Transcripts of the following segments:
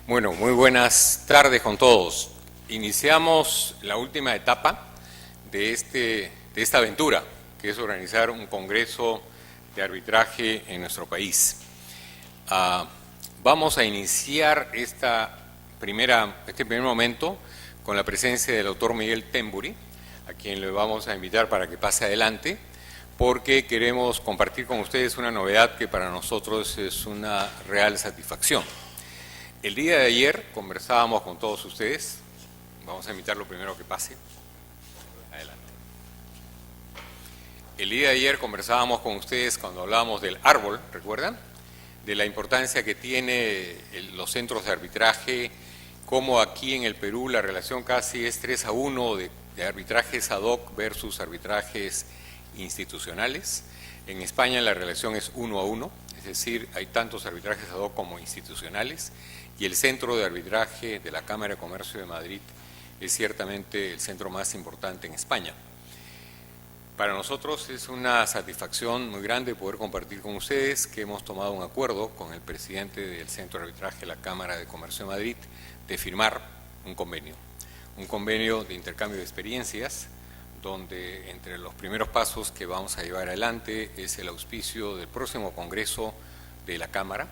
Bueno, muy buenas tardes con todos. Iniciamos la última etapa de esta aventura, que es organizar un congreso de arbitraje en nuestro país. Vamos a iniciar este primer momento con la presencia del doctor Miguel Temburi, a quien le vamos a invitar para que pase adelante, porque queremos compartir con ustedes una novedad que para nosotros es una real satisfacción. El día de ayer conversábamos con todos ustedes. Vamos a invitarlo primero que pase. Adelante. El día de ayer conversábamos con ustedes cuando hablábamos del árbol, ¿recuerdan? De la importancia que tiene los centros de arbitraje, cómo aquí en el Perú la relación casi es 3-1 de arbitrajes ad hoc versus arbitrajes institucionales. En España la relación es 1-1, es decir, hay tantos arbitrajes ad hoc como institucionales, y el centro de arbitraje de la Cámara de Comercio de Madrid es ciertamente el centro más importante en España. Para nosotros es una satisfacción muy grande poder compartir con ustedes que hemos tomado un acuerdo con el presidente del Centro de Arbitraje de la Cámara de Comercio de Madrid de firmar un convenio de intercambio de experiencias, donde entre los primeros pasos que vamos a llevar adelante es el auspicio del próximo Congreso de la Cámara,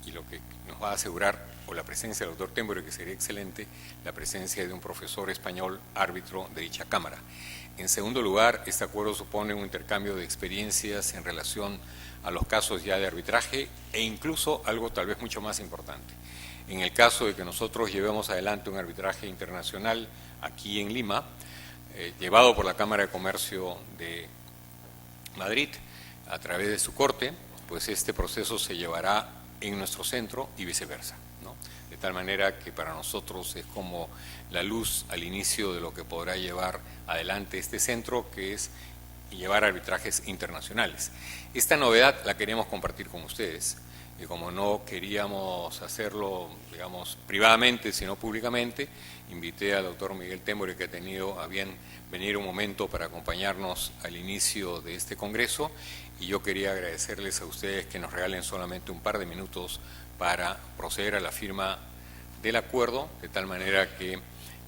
y lo que nos va a asegurar, o la presencia del doctor Temburi, que sería excelente, la presencia de un profesor español árbitro de dicha Cámara. En segundo lugar, este acuerdo supone un intercambio de experiencias en relación a los casos ya de arbitraje e incluso algo tal vez mucho más importante. En el caso de que nosotros llevemos adelante un arbitraje internacional aquí en Lima, llevado por la Cámara de Comercio de Madrid a través de su corte, pues este proceso se llevará en nuestro centro y viceversa, ¿no? De tal manera que para nosotros es como la luz al inicio de lo que podrá llevar adelante este centro, que es llevar arbitrajes internacionales. Esta novedad la queremos compartir con ustedes, y como no queríamos hacerlo, digamos, privadamente, sino públicamente, invité al doctor Miguel Temburi, que ha tenido a bien venir un momento para acompañarnos al inicio de este congreso, y yo quería agradecerles a ustedes que nos regalen solamente un par de minutos para proceder a la firma del acuerdo, de tal manera que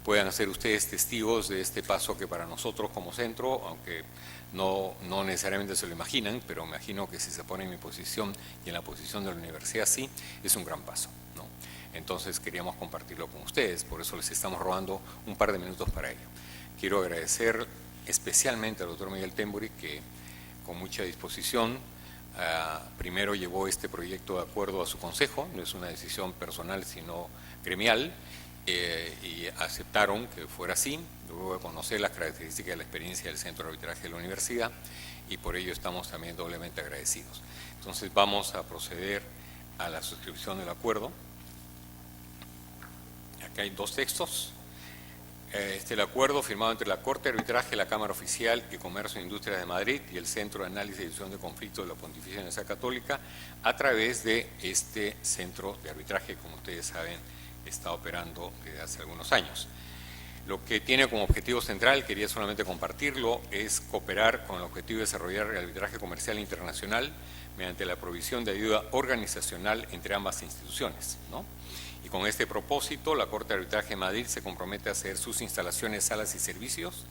puedan ser ustedes testigos de este paso que para nosotros como centro, aunque no necesariamente se lo imaginan, pero me imagino que si se pone en mi posición y en la posición de la universidad sí, es un gran paso, ¿no? Entonces queríamos compartirlo con ustedes, por eso les estamos robando un par de minutos para ello. Quiero agradecer especialmente al doctor Miguel Temburi, que con mucha disposición primero llevó este proyecto de acuerdo a su consejo, no es una decisión personal sino gremial, y aceptaron que fuera así, luego de conocer las características de la experiencia del Centro de Arbitraje de la Universidad, y por ello estamos también doblemente agradecidos. Entonces vamos a proceder a la suscripción del acuerdo. Acá hay dos textos. El acuerdo firmado entre la Corte de Arbitraje, la Cámara Oficial y Comercio e Industrias de Madrid y el Centro de Análisis y Decisión de Conflictos de la Pontificia Universidad Católica, a través de este centro de arbitraje, como ustedes saben, está operando desde hace algunos años. Lo que tiene como objetivo central, quería solamente compartirlo, es cooperar con el objetivo de desarrollar el arbitraje comercial internacional mediante la provisión de ayuda organizacional entre ambas instituciones, ¿no? Y con este propósito, la Corte de Arbitraje de Madrid se compromete a ceder sus instalaciones, salas y servicios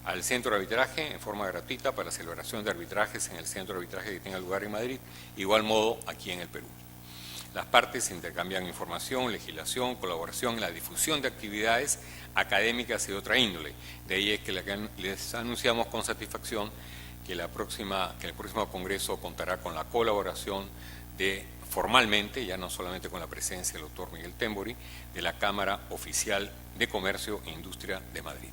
al Centro de Arbitraje en forma gratuita para la celebración de arbitrajes en el Centro de Arbitraje que tenga lugar en Madrid, igual modo aquí en el Perú. Las partes intercambian información, legislación, colaboración en la difusión de actividades académicas y de otra índole. De ahí es que les anunciamos con satisfacción que el próximo Congreso contará con la colaboración formalmente, ya no solamente con la presencia del doctor Miguel Temburi, de la Cámara Oficial de Comercio e Industria de Madrid.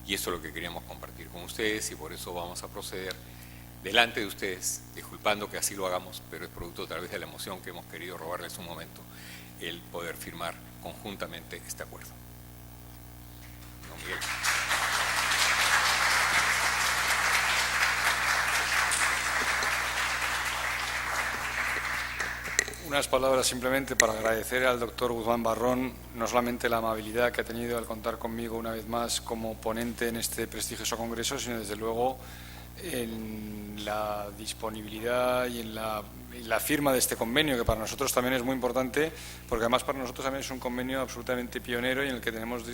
Y esto es lo que queríamos compartir con ustedes, y por eso vamos a proceder delante de ustedes, disculpando que así lo hagamos, pero es producto tal vez de la emoción que hemos querido robarles un momento, el poder firmar conjuntamente este acuerdo. Don Miguel. Unas palabras simplemente para agradecer al doctor Guzmán Barrón no solamente la amabilidad que ha tenido al contar conmigo una vez más como ponente en este prestigioso congreso, sino desde luego en la disponibilidad y en la firma de este convenio, que para nosotros también es muy importante, porque además para nosotros también es un convenio absolutamente pionero y en el que tenemos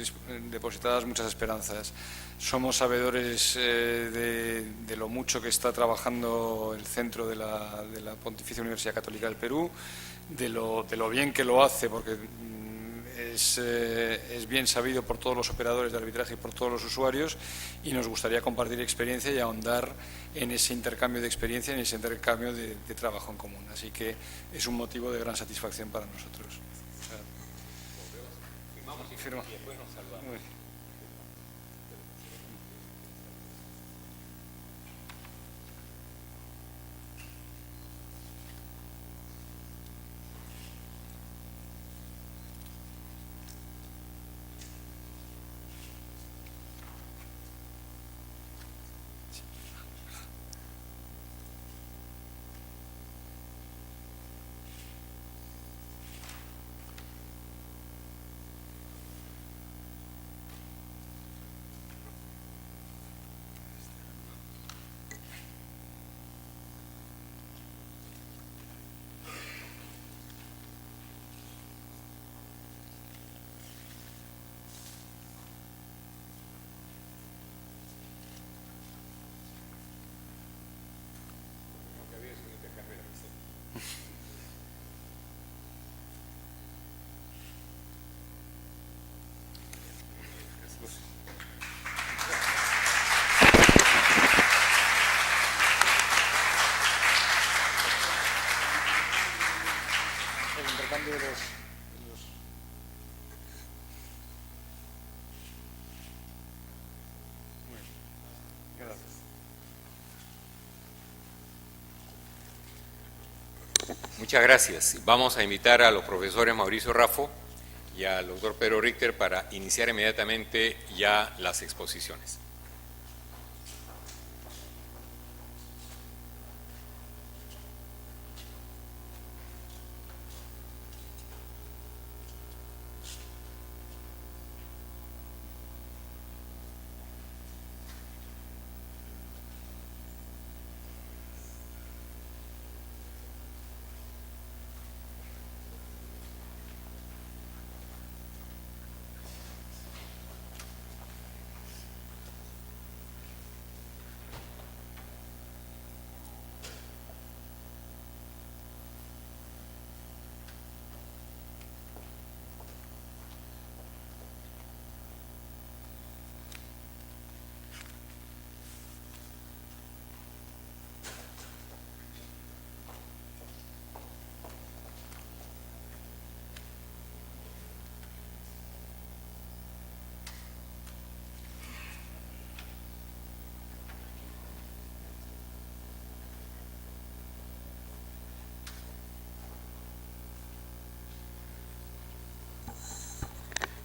depositadas muchas esperanzas. Somos sabedores de lo mucho que está trabajando el centro de la Pontificia Universidad Católica del Perú, de lo bien que lo hace, porque es bien sabido por todos los operadores de arbitraje y por todos los usuarios, y nos gustaría compartir experiencia y ahondar en ese intercambio de experiencia, en ese intercambio de trabajo en común. Así que es un motivo de gran satisfacción para nosotros. Firma. Y después nos saludamos. El intercambio de los... Muy bien. Gracias. Muchas gracias. Vamos a invitar a los profesores Mauricio Raffo y al doctor Pedro Richter para iniciar inmediatamente ya las exposiciones.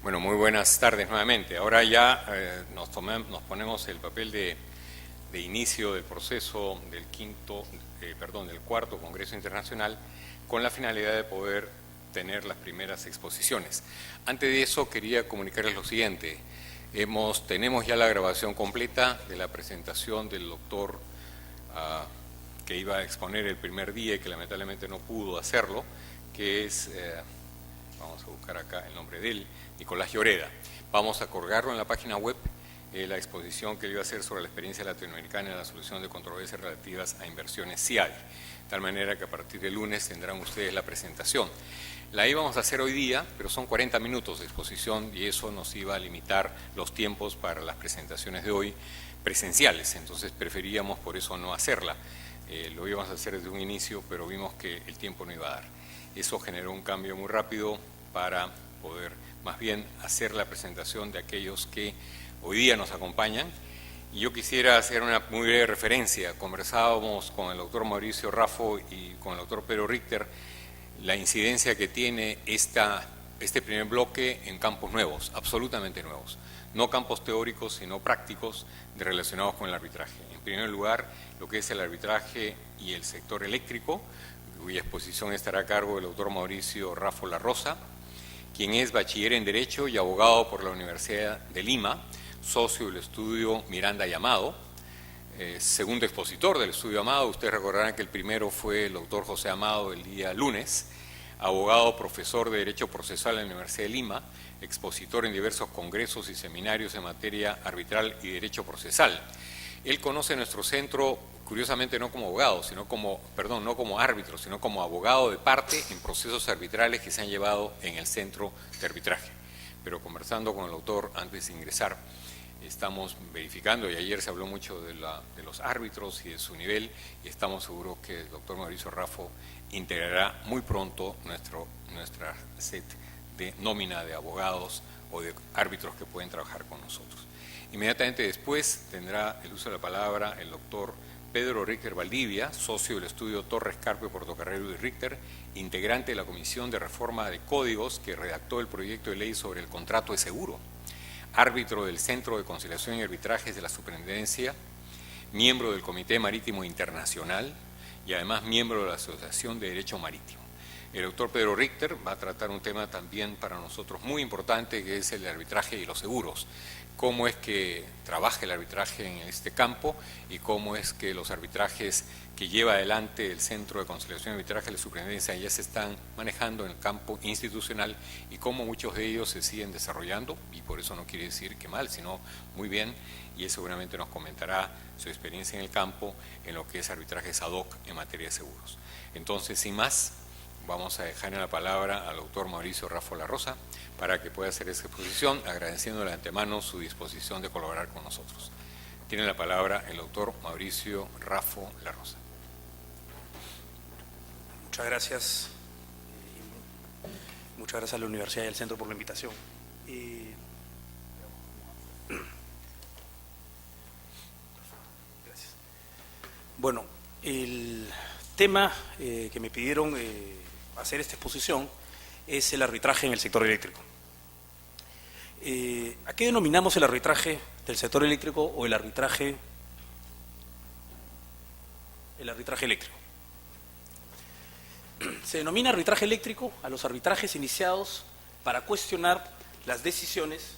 Bueno, muy buenas tardes nuevamente. Ahora ya nos ponemos el papel de inicio del proceso del del cuarto Congreso Internacional, con la finalidad de poder tener las primeras exposiciones. Antes de eso quería comunicarles lo siguiente. Tenemos ya la grabación completa de la presentación del doctor que iba a exponer el primer día y que lamentablemente no pudo hacerlo, que es, vamos a buscar acá el nombre de él, Nicolás Lloreda. Vamos a colgarlo en la página web, la exposición que él iba a hacer sobre la experiencia latinoamericana en la solución de controversias relativas a inversiones CIADI, de tal manera que a partir del lunes tendrán ustedes la presentación. La íbamos a hacer hoy día, pero son 40 minutos de exposición y eso nos iba a limitar los tiempos para las presentaciones de hoy presenciales, entonces preferíamos por eso no hacerla. Lo íbamos a hacer desde un inicio, pero vimos que el tiempo no iba a dar. Eso generó un cambio muy rápido para poder más bien hacer la presentación de aquellos que hoy día nos acompañan. Y yo quisiera hacer una muy breve referencia. Conversábamos con el doctor Mauricio Raffo y con el doctor Pedro Richter la incidencia que tiene este primer bloque en campos nuevos, absolutamente nuevos. No campos teóricos, sino prácticos relacionados con el arbitraje. En primer lugar, lo que es el arbitraje y el sector eléctrico, cuya exposición estará a cargo del doctor Mauricio Raffo La Rosa, quien es bachiller en Derecho y abogado por la Universidad de Lima, socio del estudio Miranda y Amado, segundo expositor del estudio Amado. Ustedes recordarán que el primero fue el doctor José Amado el día lunes, abogado, profesor de Derecho Procesal en la Universidad de Lima, expositor en diversos congresos y seminarios en materia arbitral y derecho procesal. Él conoce nuestro centro, curiosamente no como abogado, sino como, perdón, no como árbitro, sino como abogado de parte en procesos arbitrales que se han llevado en el centro de arbitraje. Pero conversando con el autor antes de ingresar, estamos verificando, y ayer se habló mucho de los árbitros y de su nivel, y estamos seguros que el doctor Mauricio Raffo integrará muy pronto nuestra set de nómina de abogados o de árbitros que pueden trabajar con nosotros. Inmediatamente después tendrá el uso de la palabra el doctor Pedro Richter Valdivia, socio del estudio Torres Carpio Portocarrero y Richter, integrante de la Comisión de Reforma de Códigos que redactó el proyecto de ley sobre el contrato de seguro, árbitro del Centro de Conciliación y Arbitrajes de la Superintendencia, miembro del Comité Marítimo Internacional y además miembro de la Asociación de Derecho Marítimo. El doctor Pedro Richter va a tratar un tema también para nosotros muy importante, que es el arbitraje y los seguros. Cómo es que trabaja el arbitraje en este campo y cómo es que los arbitrajes que lleva adelante el Centro de Conciliación y Arbitraje de la Superintendencia ya se están manejando en el campo institucional y cómo muchos de ellos se siguen desarrollando, y por eso no quiere decir que mal, sino muy bien, y él seguramente nos comentará su experiencia en el campo en lo que es arbitrajes ad hoc en materia de seguros. Entonces, sin más, vamos a dejar en la palabra al doctor Mauricio Raffo La Rosa para que pueda hacer esta exposición, agradeciéndole de antemano su disposición de colaborar con nosotros. Tiene la palabra el doctor Mauricio Raffo La Rosa. Muchas gracias. Muchas gracias a la Universidad y al Centro por la invitación. Gracias. Bueno, el tema que me pidieron hacer esta exposición es el arbitraje en el sector eléctrico. ¿A qué denominamos el arbitraje del sector eléctrico o el arbitraje eléctrico? Se denomina arbitraje eléctrico a los arbitrajes iniciados para cuestionar las decisiones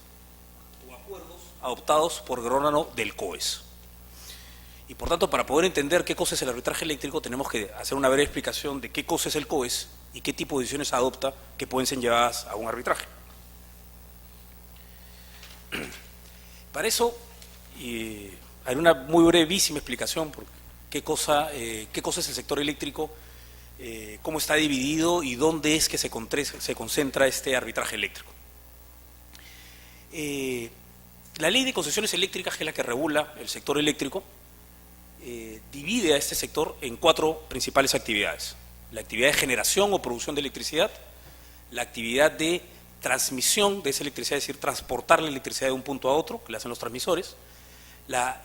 o acuerdos adoptados por el órgano del COES. Y por tanto, para poder entender qué cosa es el arbitraje eléctrico, tenemos que hacer una breve explicación de qué cosa es el COES y qué tipo de decisiones adopta que pueden ser llevadas a un arbitraje. Para eso, hay una muy brevísima explicación por qué cosa es el sector eléctrico, cómo está dividido y dónde es que se concentra este arbitraje eléctrico. La ley de concesiones eléctricas, que es la que regula el sector eléctrico, divide a este sector en 4 principales actividades: la actividad de generación o producción de electricidad, la actividad de transmisión de esa electricidad, es decir, transportar la electricidad de un punto a otro, que le hacen los transmisores, la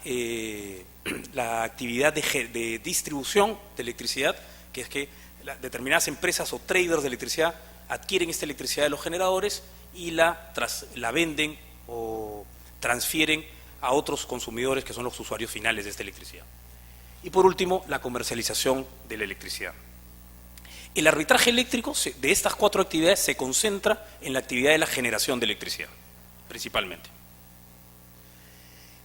actividad de distribución de electricidad, que es que determinadas empresas o traders de electricidad adquieren esta electricidad de los generadores y la venden o transfieren a otros consumidores que son los usuarios finales de esta electricidad. Y por último, la comercialización de la electricidad. El arbitraje eléctrico de estas 4 actividades se concentra en la actividad de la generación de electricidad, principalmente.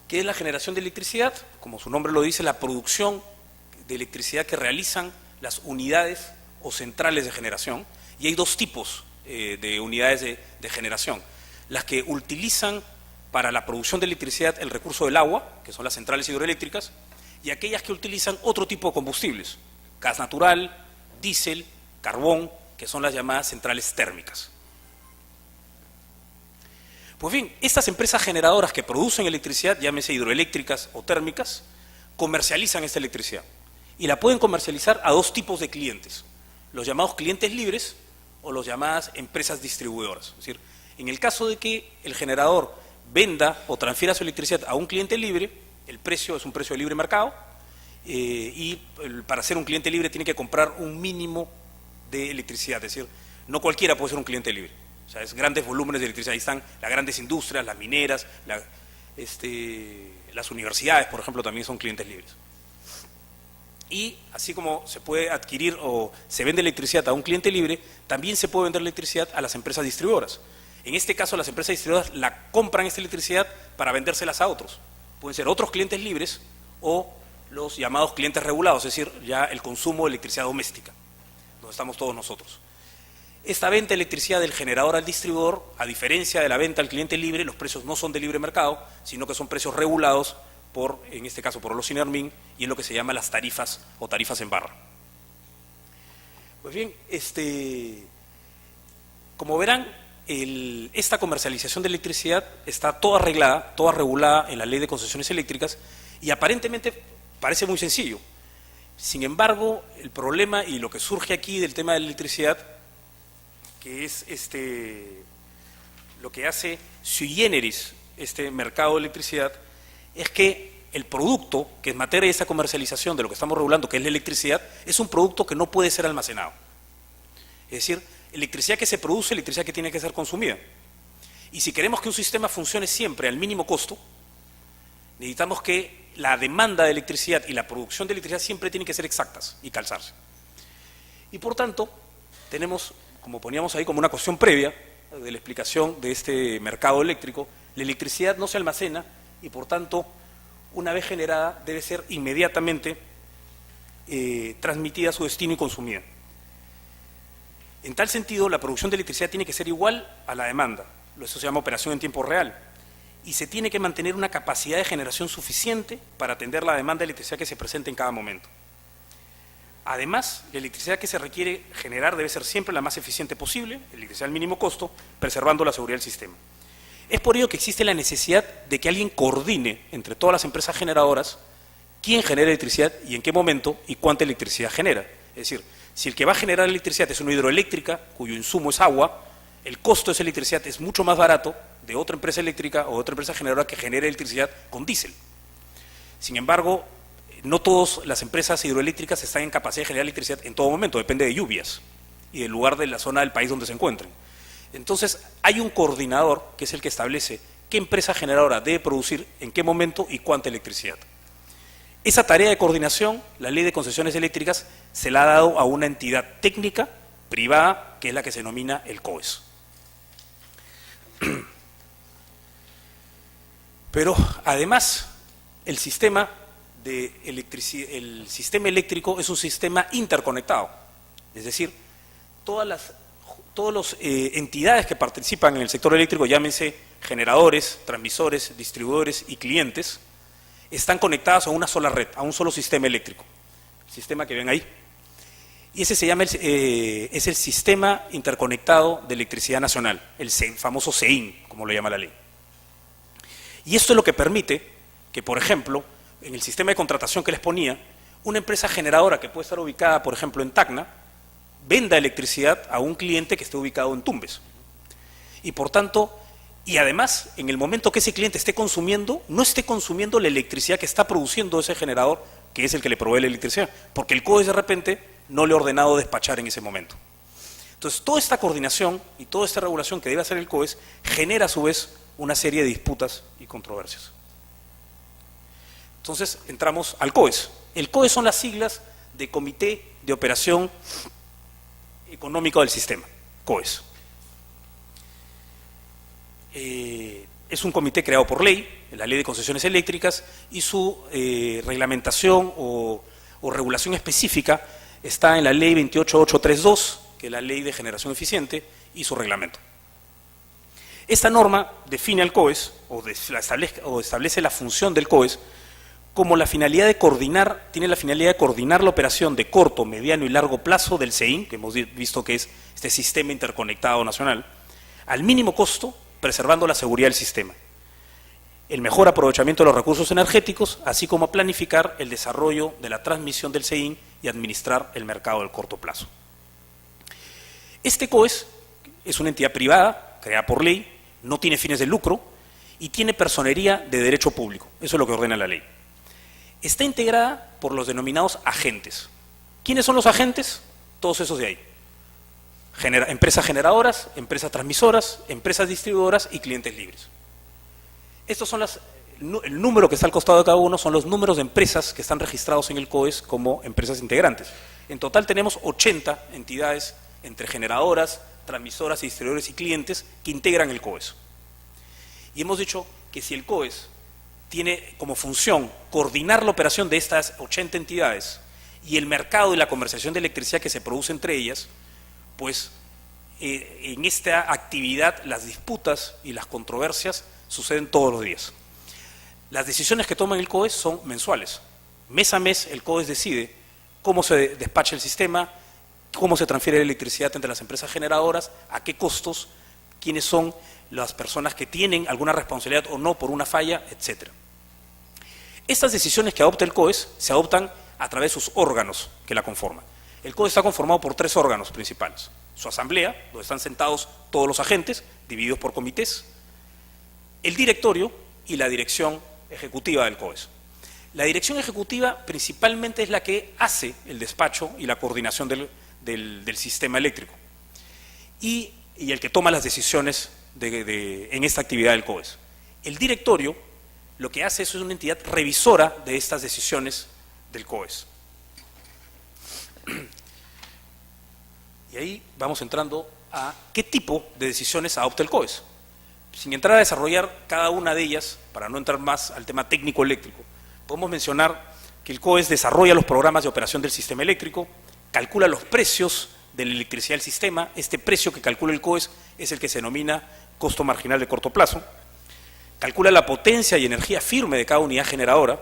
¿Qué es la generación de electricidad? Como su nombre lo dice, la producción de electricidad que realizan las unidades o centrales de generación. Y hay 2 tipos de unidades de generación: las que utilizan para la producción de electricidad el recurso del agua, que son las centrales hidroeléctricas, y aquellas que utilizan otro tipo de combustibles: gas natural, diésel, carbón, que son las llamadas centrales térmicas. Pues bien, estas empresas generadoras que producen electricidad, llámese hidroeléctricas o térmicas, comercializan esta electricidad. Y la pueden comercializar a 2 tipos de clientes: los llamados clientes libres o las llamadas empresas distribuidoras. Es decir, en el caso de que el generador venda o transfiera su electricidad a un cliente libre, el precio es un precio de libre mercado, y para ser un cliente libre tiene que comprar un mínimo de electricidad. Es decir, no cualquiera puede ser un cliente libre. O sea, es grandes volúmenes de electricidad. Ahí están las grandes industrias, las mineras, las universidades, por ejemplo, también son clientes libres. Y así como se puede adquirir o se vende electricidad a un cliente libre, también se puede vender electricidad a las empresas distribuidoras. En este caso, las empresas distribuidoras compran esta electricidad para vendérselas a otros. Pueden ser otros clientes libres o los llamados clientes regulados, es decir, ya el consumo de electricidad doméstica, donde estamos todos nosotros. Esta venta de electricidad del generador al distribuidor, a diferencia de la venta al cliente libre, los precios no son de libre mercado, sino que son precios regulados por, en este caso, por los INERMIN, y es lo que se llama las tarifas o tarifas en barra. Pues bien, como verán, esta comercialización de electricidad está toda arreglada, toda regulada en la Ley de Concesiones Eléctricas y aparentemente parece muy sencillo. Sin embargo, el problema y lo que surge aquí del tema de la electricidad, que es lo que hace sui generis este mercado de electricidad, es que el producto, que en materia de esta comercialización de lo que estamos regulando, que es la electricidad, es un producto que no puede ser almacenado. Es decir, electricidad que se produce, electricidad que tiene que ser consumida. Y si queremos que un sistema funcione siempre al mínimo costo, necesitamos que la demanda de electricidad y la producción de electricidad siempre tienen que ser exactas y calzarse. Y por tanto, tenemos, como poníamos ahí como una cuestión previa de la explicación de este mercado eléctrico, la electricidad no se almacena y por tanto, una vez generada, debe ser inmediatamente transmitida a su destino y consumida. En tal sentido, la producción de electricidad tiene que ser igual a la demanda, eso se llama operación en tiempo real, y se tiene que mantener una capacidad de generación suficiente para atender la demanda de electricidad que se presente en cada momento. Además, la electricidad que se requiere generar debe ser siempre la más eficiente posible, electricidad al mínimo costo, preservando la seguridad del sistema. Es por ello que existe la necesidad de que alguien coordine entre todas las empresas generadoras quién genera electricidad y en qué momento y cuánta electricidad genera. Es decir, si el que va a generar electricidad es una hidroeléctrica, cuyo insumo es agua, el costo de esa electricidad es mucho más barato de otra empresa eléctrica o otra empresa generadora que genere electricidad con diésel. Sin embargo, no todas las empresas hidroeléctricas están en capacidad de generar electricidad en todo momento, depende de lluvias y del lugar de la zona del país donde se encuentren. Entonces, hay un coordinador que es el que establece qué empresa generadora debe producir, en qué momento y cuánta electricidad. Esa tarea de coordinación, la Ley de Concesiones Eléctricas, se la ha dado a una entidad técnica privada, que es la que se denomina el COES. Pero, además, el sistema eléctrico es un sistema interconectado, es decir, todas las entidades que participan en el sector eléctrico, llámense generadores, transmisores, distribuidores y clientes, están conectadas a una sola red, a un solo sistema eléctrico, el sistema que ven ahí. Y ese se llama es el Sistema Interconectado de Electricidad Nacional, el famoso SEIN, como lo llama la ley. Y esto es lo que permite que, por ejemplo, en el sistema de contratación que les ponía, una empresa generadora que puede estar ubicada, por ejemplo, en Tacna, venda electricidad a un cliente que esté ubicado en Tumbes. Y por tanto, y además, en el momento que ese cliente esté consumiendo, no esté consumiendo la electricidad que está produciendo ese generador, que es el que le provee la electricidad, porque el COES de repente no le ha ordenado despachar en ese momento. Entonces, toda esta coordinación y toda esta regulación que debe hacer el COES genera a su vez una serie de disputas y controversias. Entonces, entramos al COES. El COES son las siglas de Comité de Operación Económico del Sistema, COES. Es un comité creado por ley, en la Ley de Concesiones Eléctricas, y su reglamentación o regulación específica está en la Ley 28832, que es la Ley de Generación Eficiente, y su reglamento. Esta norma define al COES, o establece la función del COES, como la finalidad de coordinar, tiene la finalidad de coordinar la operación de corto, mediano y largo plazo del SEIN, que hemos visto que es este Sistema Interconectado Nacional, al mínimo costo, preservando la seguridad del sistema, el mejor aprovechamiento de los recursos energéticos, así como planificar el desarrollo de la transmisión del SEIN y administrar el mercado del corto plazo. Este COES es una entidad privada, creada por ley, no tiene fines de lucro y tiene personería de derecho público, eso es lo que ordena la ley. Está integrada por los denominados agentes. ¿Quiénes son los agentes? Todos esos de ahí. Empresas generadoras, empresas transmisoras, empresas distribuidoras y clientes libres. Estos son el número que está al costado de cada uno son los números de empresas que están registrados en el COES como empresas integrantes. En total tenemos 80 entidades entre generadoras, transmisoras, distribuidores y clientes que integran el COES. Y hemos dicho que si el COES tiene como función coordinar la operación de estas 80 entidades y el mercado y la comercialización de electricidad que se produce entre ellas, pues en esta actividad las disputas y las controversias suceden todos los días. Las decisiones que toma el COES son mensuales. Mes a mes el COES decide cómo se despacha el sistema, cómo se transfiere la electricidad entre las empresas generadoras, a qué costos, quiénes son las personas que tienen alguna responsabilidad o no por una falla, etc. Estas decisiones que adopta el COES se adoptan a través de sus órganos que la conforman. El COES está conformado por 3 órganos principales. Su asamblea, donde están sentados todos los agentes, divididos por comités, el directorio y la dirección ejecutiva del COES. La dirección ejecutiva principalmente es la que hace el despacho y la coordinación del sistema eléctrico y el que toma las decisiones en esta actividad del COES. El directorio lo que hace es una entidad revisora de estas decisiones del COES. Y ahí vamos entrando a qué tipo de decisiones adopta el COES. Sin entrar a desarrollar cada una de ellas, para no entrar más al tema técnico eléctrico, podemos mencionar que el COES desarrolla los programas de operación del sistema eléctrico, calcula los precios de la electricidad del sistema. Este precio que calcula el COES es el que se denomina costo marginal de corto plazo. Calcula la potencia y energía firme de cada unidad generadora,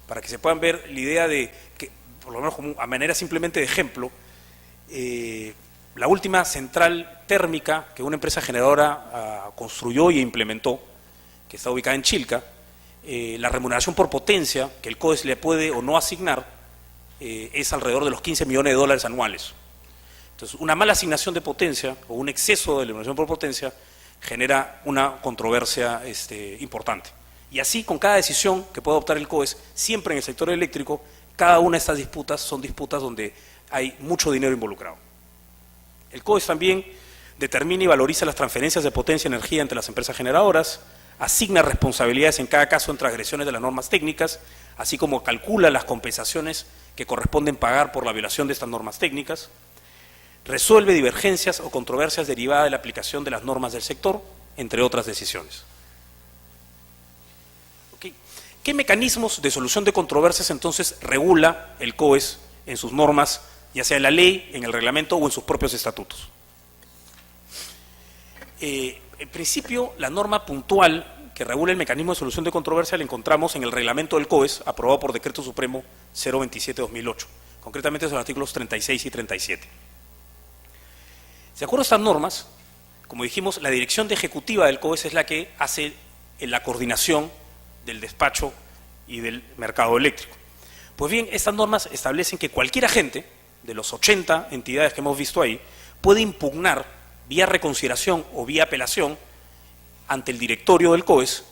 para que se puedan ver la idea de que, por lo menos como a manera simplemente de ejemplo, la última central térmica que una empresa generadora construyó y implementó, que está ubicada en Chilca, la remuneración por potencia que el COES le puede o no asignar es alrededor de los 15 millones de dólares anuales. Entonces, una mala asignación de potencia o un exceso de remuneración por potencia genera una controversia importante. Y así, con cada decisión que puede adoptar el COES, siempre en el sector eléctrico, cada una de estas disputas son disputas donde hay mucho dinero involucrado. El COES también determina y valoriza las transferencias de potencia y energía entre las empresas generadoras, asigna responsabilidades en cada caso en transgresiones de las normas técnicas, así como calcula las compensaciones que corresponden pagar por la violación de estas normas técnicas, resuelve divergencias o controversias derivadas de la aplicación de las normas del sector, entre otras decisiones. ¿Okay? ¿Qué mecanismos de solución de controversias entonces regula el COES en sus normas, ya sea en la ley, en el reglamento o en sus propios estatutos? En principio, la norma puntual que regula el mecanismo de solución de controversia la encontramos en el reglamento del COES, aprobado por Decreto Supremo 027/2008, concretamente son los artículos 36 y 37. De acuerdo a estas normas, como dijimos, la dirección ejecutiva del COES es la que hace la coordinación del despacho y del mercado eléctrico. Pues bien, estas normas establecen que cualquier agente de los 80 entidades que hemos visto ahí puede impugnar vía reconsideración o vía apelación ante el directorio del COES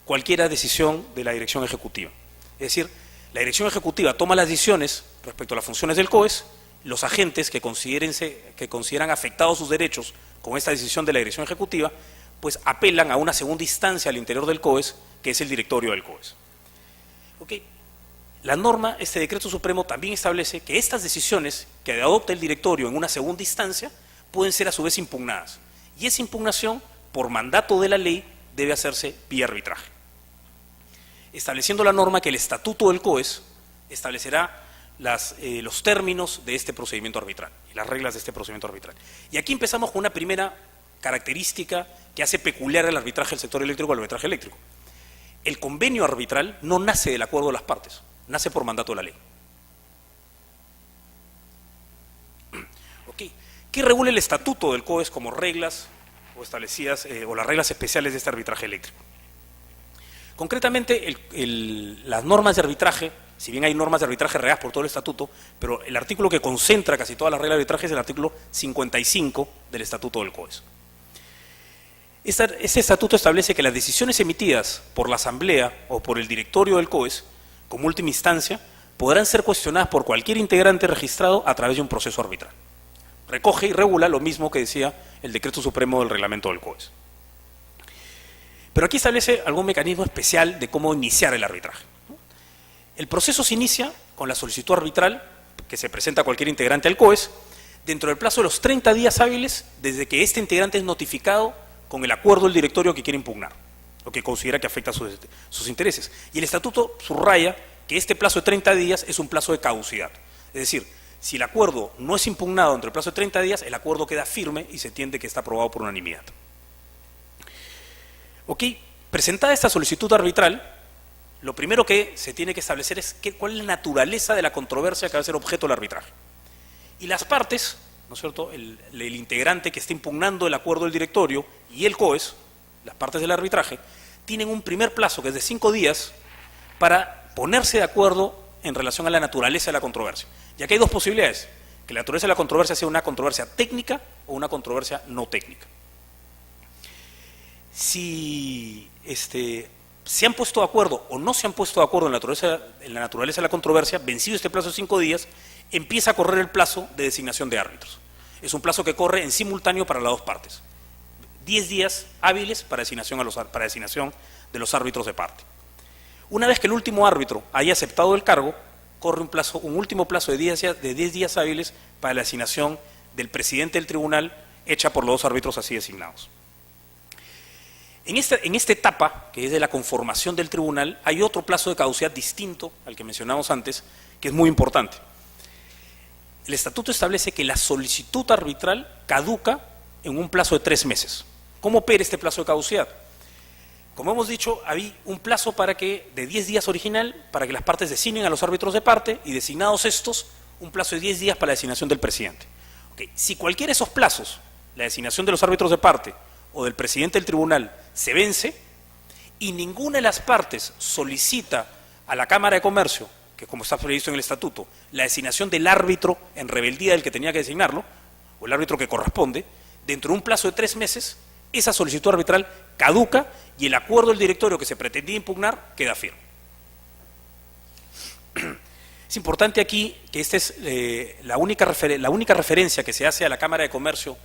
cualquier decisión de la dirección ejecutiva. Es decir, la dirección ejecutiva toma las decisiones respecto a las funciones del COES, los agentes que consideran afectados sus derechos con esta decisión de la dirección ejecutiva, pues apelan a una segunda instancia al interior del COES, que es el directorio del COES. ¿Okay? La norma, este decreto supremo también establece que estas decisiones que adopta el directorio en una segunda instancia pueden ser a su vez impugnadas. Y esa impugnación, por mandato de la ley, debe hacerse vía arbitraje. Estableciendo la norma que el estatuto del COES establecerá los términos de este procedimiento arbitral y las reglas de este procedimiento arbitral. Y aquí empezamos con una primera característica que hace peculiar el arbitraje del sector eléctrico al arbitraje eléctrico. El convenio arbitral no nace del acuerdo de las partes, nace por mandato de la ley. Okay. ¿Qué regula el estatuto del COES como reglas o establecidas o las reglas especiales de este arbitraje eléctrico? Concretamente, las normas de arbitraje, si bien hay normas de arbitraje regadas por todo el estatuto, pero el artículo que concentra casi todas las reglas de arbitraje es el artículo 55 del estatuto del COES. Este estatuto establece que las decisiones emitidas por la asamblea o por el directorio del COES, como última instancia, podrán ser cuestionadas por cualquier integrante registrado a través de un proceso arbitral. Recoge y regula lo mismo que decía el decreto supremo del reglamento del COES. Pero aquí establece algún mecanismo especial de cómo iniciar el arbitraje. El proceso se inicia con la solicitud arbitral que se presenta a cualquier integrante al COES dentro del plazo de los 30 días hábiles desde que este integrante es notificado con el acuerdo del directorio que quiere impugnar. o que considera que afecta sus intereses. Y el estatuto subraya que este plazo de 30 días es un plazo de caducidad. Es decir, si el acuerdo no es impugnado entre el plazo de 30 días, el acuerdo queda firme y se entiende que está aprobado por unanimidad. Ok, presentada esta solicitud arbitral, lo primero que se tiene que establecer es cuál es la naturaleza de la controversia que va a ser objeto del arbitraje. Y las partes, ¿no es cierto?, el integrante que está impugnando el acuerdo del directorio y el COES, las partes del arbitraje, tienen un primer plazo que es de 5 días para ponerse de acuerdo en relación a la naturaleza de la controversia. Y aquí hay dos posibilidades, que la naturaleza de la controversia sea una controversia técnica o una controversia no técnica. Si se han puesto de acuerdo o no se han puesto de acuerdo en la naturaleza de la controversia, vencido este plazo de 5 días, empieza a correr el plazo de designación de árbitros. Es un plazo que corre en simultáneo para las dos partes. 10 días hábiles para designación de los árbitros de parte. Una vez que el último árbitro haya aceptado el cargo, corre un último plazo de 10 días hábiles para la designación del presidente del tribunal, hecha por los dos árbitros así designados. En esta etapa, que es de la conformación del tribunal, hay otro plazo de caducidad distinto al que mencionamos antes, que es muy importante. El estatuto establece que la solicitud arbitral caduca en un plazo de 3 meses. ¿Cómo opera este plazo de caducidad? Como hemos dicho, hay un plazo de 10 días original para que las partes designen a los árbitros de parte y designados estos, un plazo de 10 días para la designación del presidente. Okay. Si cualquiera de esos plazos, la designación de los árbitros de parte o del presidente del tribunal, se vence y ninguna de las partes solicita a la Cámara de Comercio, que como está previsto en el estatuto, la designación del árbitro en rebeldía del que tenía que designarlo, o el árbitro que corresponde, dentro de un plazo de 3 meses, esa solicitud arbitral caduca y el acuerdo del directorio que se pretendía impugnar queda firme. Es importante aquí que esta es la única referencia que se hace a la Cámara de Comercio,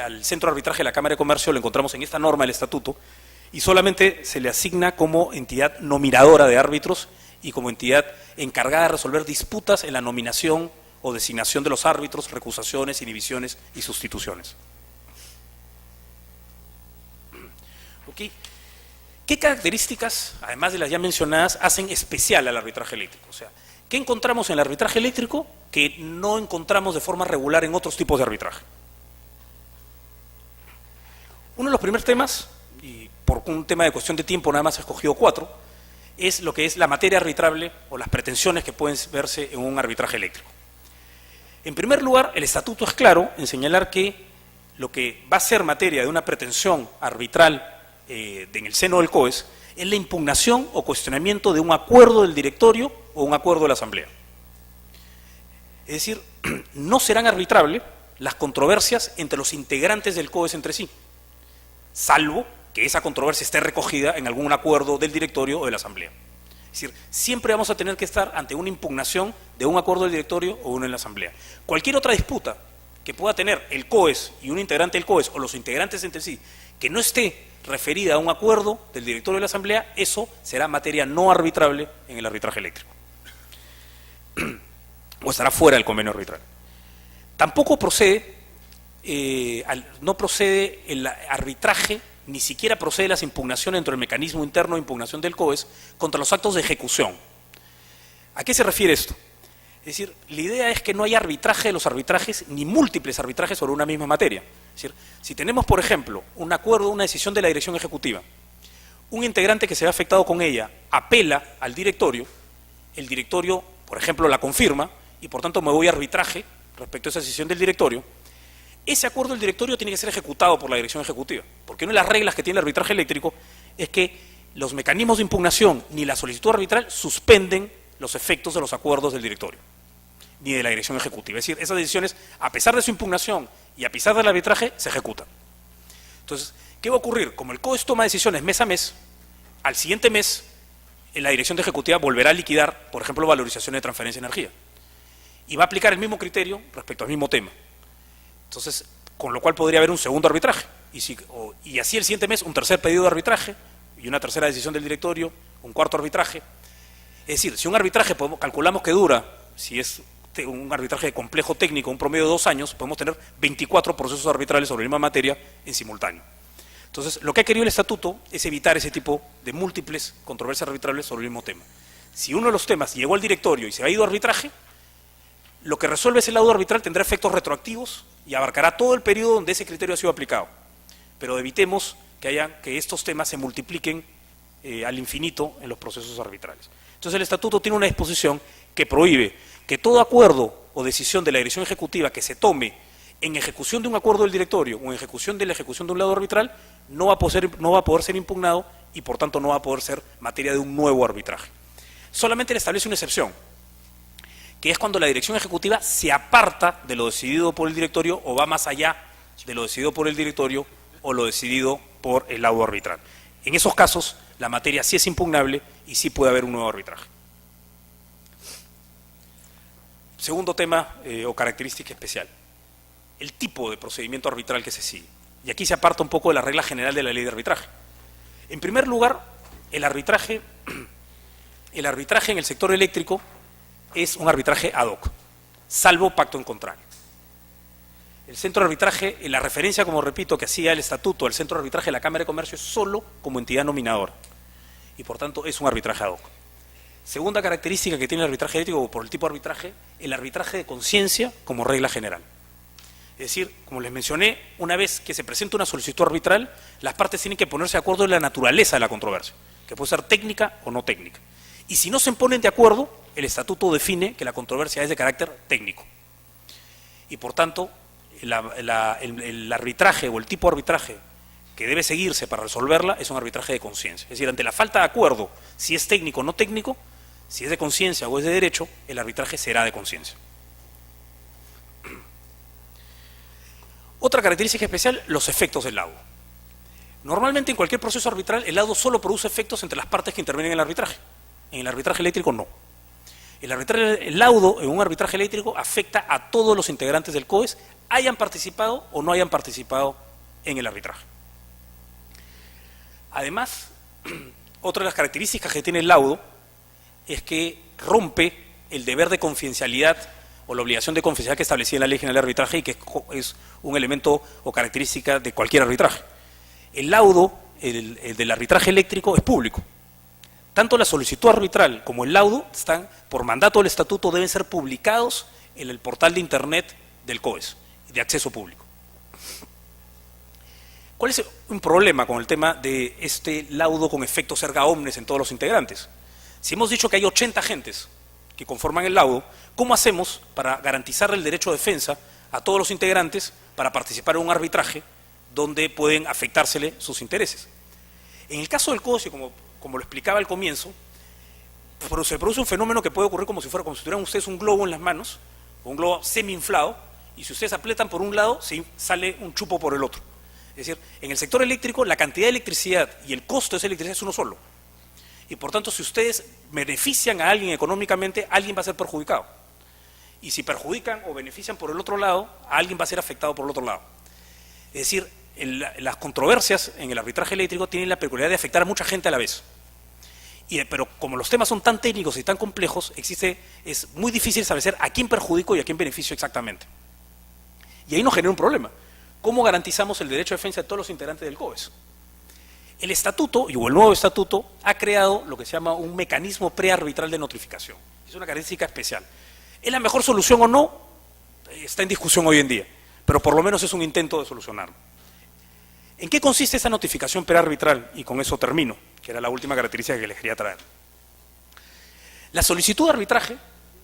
al centro de arbitraje de la Cámara de Comercio, lo encontramos en esta norma del estatuto, y solamente se le asigna como entidad nominadora de árbitros y como entidad encargada de resolver disputas en la nominación o designación de los árbitros, recusaciones, inhibiciones y sustituciones. ¿Okay? ¿Qué características, además de las ya mencionadas, hacen especial al arbitraje eléctrico? O sea, ¿qué encontramos en el arbitraje eléctrico que no encontramos de forma regular en otros tipos de arbitraje? Uno de los primeros temas, y por un tema de cuestión de tiempo nada más he escogido 4, es lo que es la materia arbitrable o las pretensiones que pueden verse en un arbitraje eléctrico. En primer lugar, el estatuto es claro en señalar que lo que va a ser materia de una pretensión arbitral en el seno del COES es la impugnación o cuestionamiento de un acuerdo del directorio o un acuerdo de la asamblea. Es decir, no serán arbitrables las controversias entre los integrantes del COES entre sí, salvo que esa controversia esté recogida en algún acuerdo del directorio o de la asamblea. Es decir, siempre vamos a tener que estar ante una impugnación de un acuerdo del directorio o uno en la asamblea. Cualquier otra disputa que pueda tener el COES y un integrante del COES o los integrantes entre sí, que no esté referida a un acuerdo del directorio de la asamblea, eso será materia no arbitrable en el arbitraje eléctrico. O estará fuera del convenio arbitral. Tampoco procede, no procede el arbitraje, ni siquiera procede las impugnaciones dentro del mecanismo interno de impugnación del COES contra los actos de ejecución. ¿A qué se refiere esto? Es decir, la idea es que no haya arbitraje de los arbitrajes ni múltiples arbitrajes sobre una misma materia. Es decir, si tenemos, por ejemplo, un acuerdo, una decisión de la dirección ejecutiva, un integrante que se ve afectado con ella apela al directorio, el directorio, por ejemplo, la confirma y por tanto me voy a arbitraje respecto a esa decisión del directorio, ese acuerdo del directorio tiene que ser ejecutado por la dirección ejecutiva, porque una de las reglas que tiene el arbitraje eléctrico es que los mecanismos de impugnación ni la solicitud arbitral suspenden los efectos de los acuerdos del directorio, ni de la dirección ejecutiva. Es decir, esas decisiones, a pesar de su impugnación y a pesar del arbitraje, se ejecutan. Entonces, ¿qué va a ocurrir? Como el COES toma decisiones mes a mes, al siguiente mes, la dirección ejecutiva volverá a liquidar, por ejemplo, valorizaciones de transferencia de energía, y va a aplicar el mismo criterio respecto al mismo tema. Entonces, con lo cual podría haber un segundo arbitraje, y así el siguiente mes un tercer pedido de arbitraje, y una tercera decisión del directorio, un cuarto arbitraje. Es decir, si un arbitraje calculamos que dura, si es un arbitraje complejo técnico, un promedio de 2 años, podemos tener 24 procesos arbitrales sobre la misma materia en simultáneo. Entonces, lo que ha querido el estatuto es evitar ese tipo de múltiples controversias arbitrales sobre el mismo tema. Si uno de los temas llegó al directorio y se ha ido a arbitraje, lo que resuelve ese laudo arbitral tendrá efectos retroactivos y abarcará todo el periodo donde ese criterio ha sido aplicado. Pero evitemos que estos temas se multipliquen al infinito en los procesos arbitrales. Entonces, el estatuto tiene una disposición que prohíbe que todo acuerdo o decisión de la dirección ejecutiva que se tome en ejecución de un acuerdo del directorio o en ejecución de la ejecución de un laudo arbitral no va a poder ser impugnado y por tanto no va a poder ser materia de un nuevo arbitraje. Solamente le establece una excepción, que es cuando la dirección ejecutiva se aparta de lo decidido por el directorio o va más allá de lo decidido por el directorio o lo decidido por el laudo arbitral. En esos casos, la materia sí es impugnable y sí puede haber un nuevo arbitraje. Segundo tema o característica especial, el tipo de procedimiento arbitral que se sigue. Y aquí se aparta un poco de la regla general de la ley de arbitraje. En primer lugar, el arbitraje en el sector eléctrico es un arbitraje ad hoc, salvo pacto en contrario. El centro de arbitraje, en la referencia, como repito, que hacía el estatuto del centro de arbitraje de la Cámara de Comercio es solo como entidad nominadora y por tanto es un arbitraje ad hoc. Segunda característica que tiene el arbitraje eléctrico por el tipo de arbitraje, el arbitraje de conciencia como regla general. Es decir, como les mencioné, una vez que se presenta una solicitud arbitral, las partes tienen que ponerse de acuerdo en la naturaleza de la controversia, que puede ser técnica o no técnica. Y si no se ponen de acuerdo, el estatuto define que la controversia es de carácter técnico. Y por tanto, el arbitraje o el tipo de arbitraje que debe seguirse para resolverla es un arbitraje de conciencia. Es decir, ante la falta de acuerdo, si es técnico o no técnico, si es de conciencia o es de derecho, el arbitraje será de conciencia. Otra característica especial, los efectos del laudo. Normalmente en cualquier proceso arbitral el laudo solo produce efectos entre las partes que intervienen en el arbitraje. En el arbitraje eléctrico no. El laudo en un arbitraje eléctrico afecta a todos los integrantes del COES, hayan participado o no hayan participado en el arbitraje. Además, otra de las características que tiene el laudo es que rompe el deber de confidencialidad o la obligación de confidencialidad que establecía en la Ley General de Arbitraje y que es un elemento o característica de cualquier arbitraje. El laudo, el del arbitraje eléctrico, es público. Tanto la solicitud arbitral como el laudo están, por mandato del estatuto, deben ser publicados en el portal de internet del COES, de acceso público. ¿Cuál es un problema con el tema de este laudo con efectos erga omnes en todos los integrantes? Si hemos dicho que hay 80 agentes que conforman el laudo, ¿cómo hacemos para garantizar el derecho de defensa a todos los integrantes para participar en un arbitraje donde pueden afectársele sus intereses? En el caso del COES, como lo explicaba al comienzo, se produce un fenómeno que puede ocurrir como si tuvieran ustedes un globo en las manos, o un globo semi-inflado, y si ustedes aprietan por un lado, sale un chupo por el otro. Es decir, en el sector eléctrico la cantidad de electricidad y el costo de esa electricidad es uno solo. Y por tanto, si ustedes benefician a alguien económicamente, alguien va a ser perjudicado. Y si perjudican o benefician por el otro lado, alguien va a ser afectado por el otro lado. Es decir, las controversias en el arbitraje eléctrico tienen la peculiaridad de afectar a mucha gente a la vez. Pero como los temas son tan técnicos y tan complejos, es muy difícil establecer a quién perjudico y a quién beneficio exactamente. Y ahí nos genera un problema. ¿Cómo garantizamos el derecho de defensa de todos los integrantes del COES? El estatuto, o el nuevo estatuto, ha creado lo que se llama un mecanismo prearbitral de notificación. Es una característica especial. ¿Es la mejor solución o no? Está en discusión hoy en día, pero por lo menos es un intento de solucionarlo. ¿En qué consiste esa notificación prearbitral? Y con eso termino, que era la última característica que les quería traer. La solicitud de arbitraje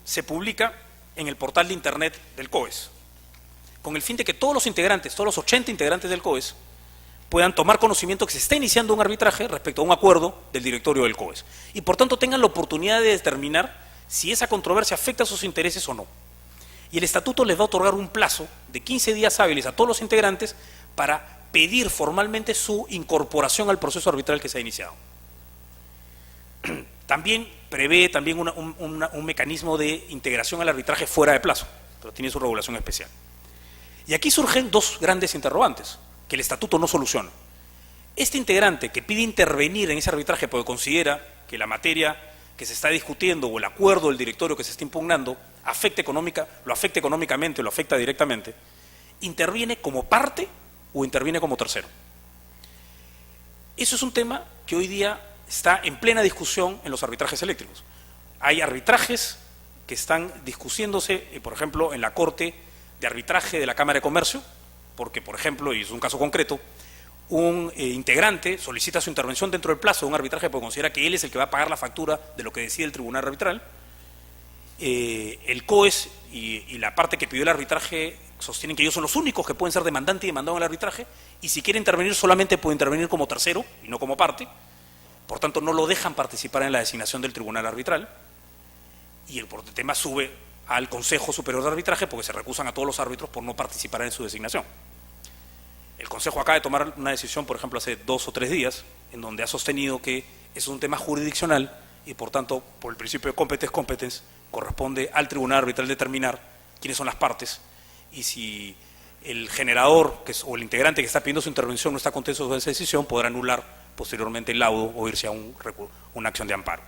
se publica en el portal de internet del COES, con el fin de que todos los integrantes, todos los 80 integrantes del COES, puedan tomar conocimiento que se está iniciando un arbitraje respecto a un acuerdo del directorio del COES. Y por tanto tengan la oportunidad de determinar si esa controversia afecta a sus intereses o no. Y el estatuto les va a otorgar un plazo de 15 días hábiles a todos los integrantes para pedir formalmente su incorporación al proceso arbitral que se ha iniciado. También prevé un mecanismo de integración al arbitraje fuera de plazo, pero tiene su regulación especial. Y aquí surgen dos grandes interrogantes que el estatuto no soluciona. Este integrante que pide intervenir en ese arbitraje porque considera que la materia que se está discutiendo o el acuerdo del directorio que se está impugnando lo afecta económicamente o lo afecta directamente, ¿interviene como parte o interviene como tercero? Eso es un tema que hoy día está en plena discusión en los arbitrajes eléctricos. Hay arbitrajes que están discutiéndose, por ejemplo, en la Corte de Arbitraje de la Cámara de Comercio, porque, por ejemplo, y es un caso concreto, un integrante solicita su intervención dentro del plazo de un arbitraje porque considera que él es el que va a pagar la factura de lo que decide el tribunal arbitral. El COES y la parte que pidió el arbitraje sostienen que ellos son los únicos que pueden ser demandante y demandado en el arbitraje, y si quiere intervenir solamente puede intervenir como tercero y no como parte. Por tanto, no lo dejan participar en la designación del tribunal arbitral, y el tema sube al Consejo Superior de Arbitraje porque se recusan a todos los árbitros por no participar en su designación. El Consejo acaba de tomar una decisión, por ejemplo, hace 2 o 3 días, en donde ha sostenido que es un tema jurisdiccional y, por tanto, por el principio de competence, corresponde al tribunal arbitral determinar quiénes son las partes, y si el generador o el integrante que está pidiendo su intervención no está contento con esa decisión, podrá anular posteriormente el laudo o irse a una acción de amparo.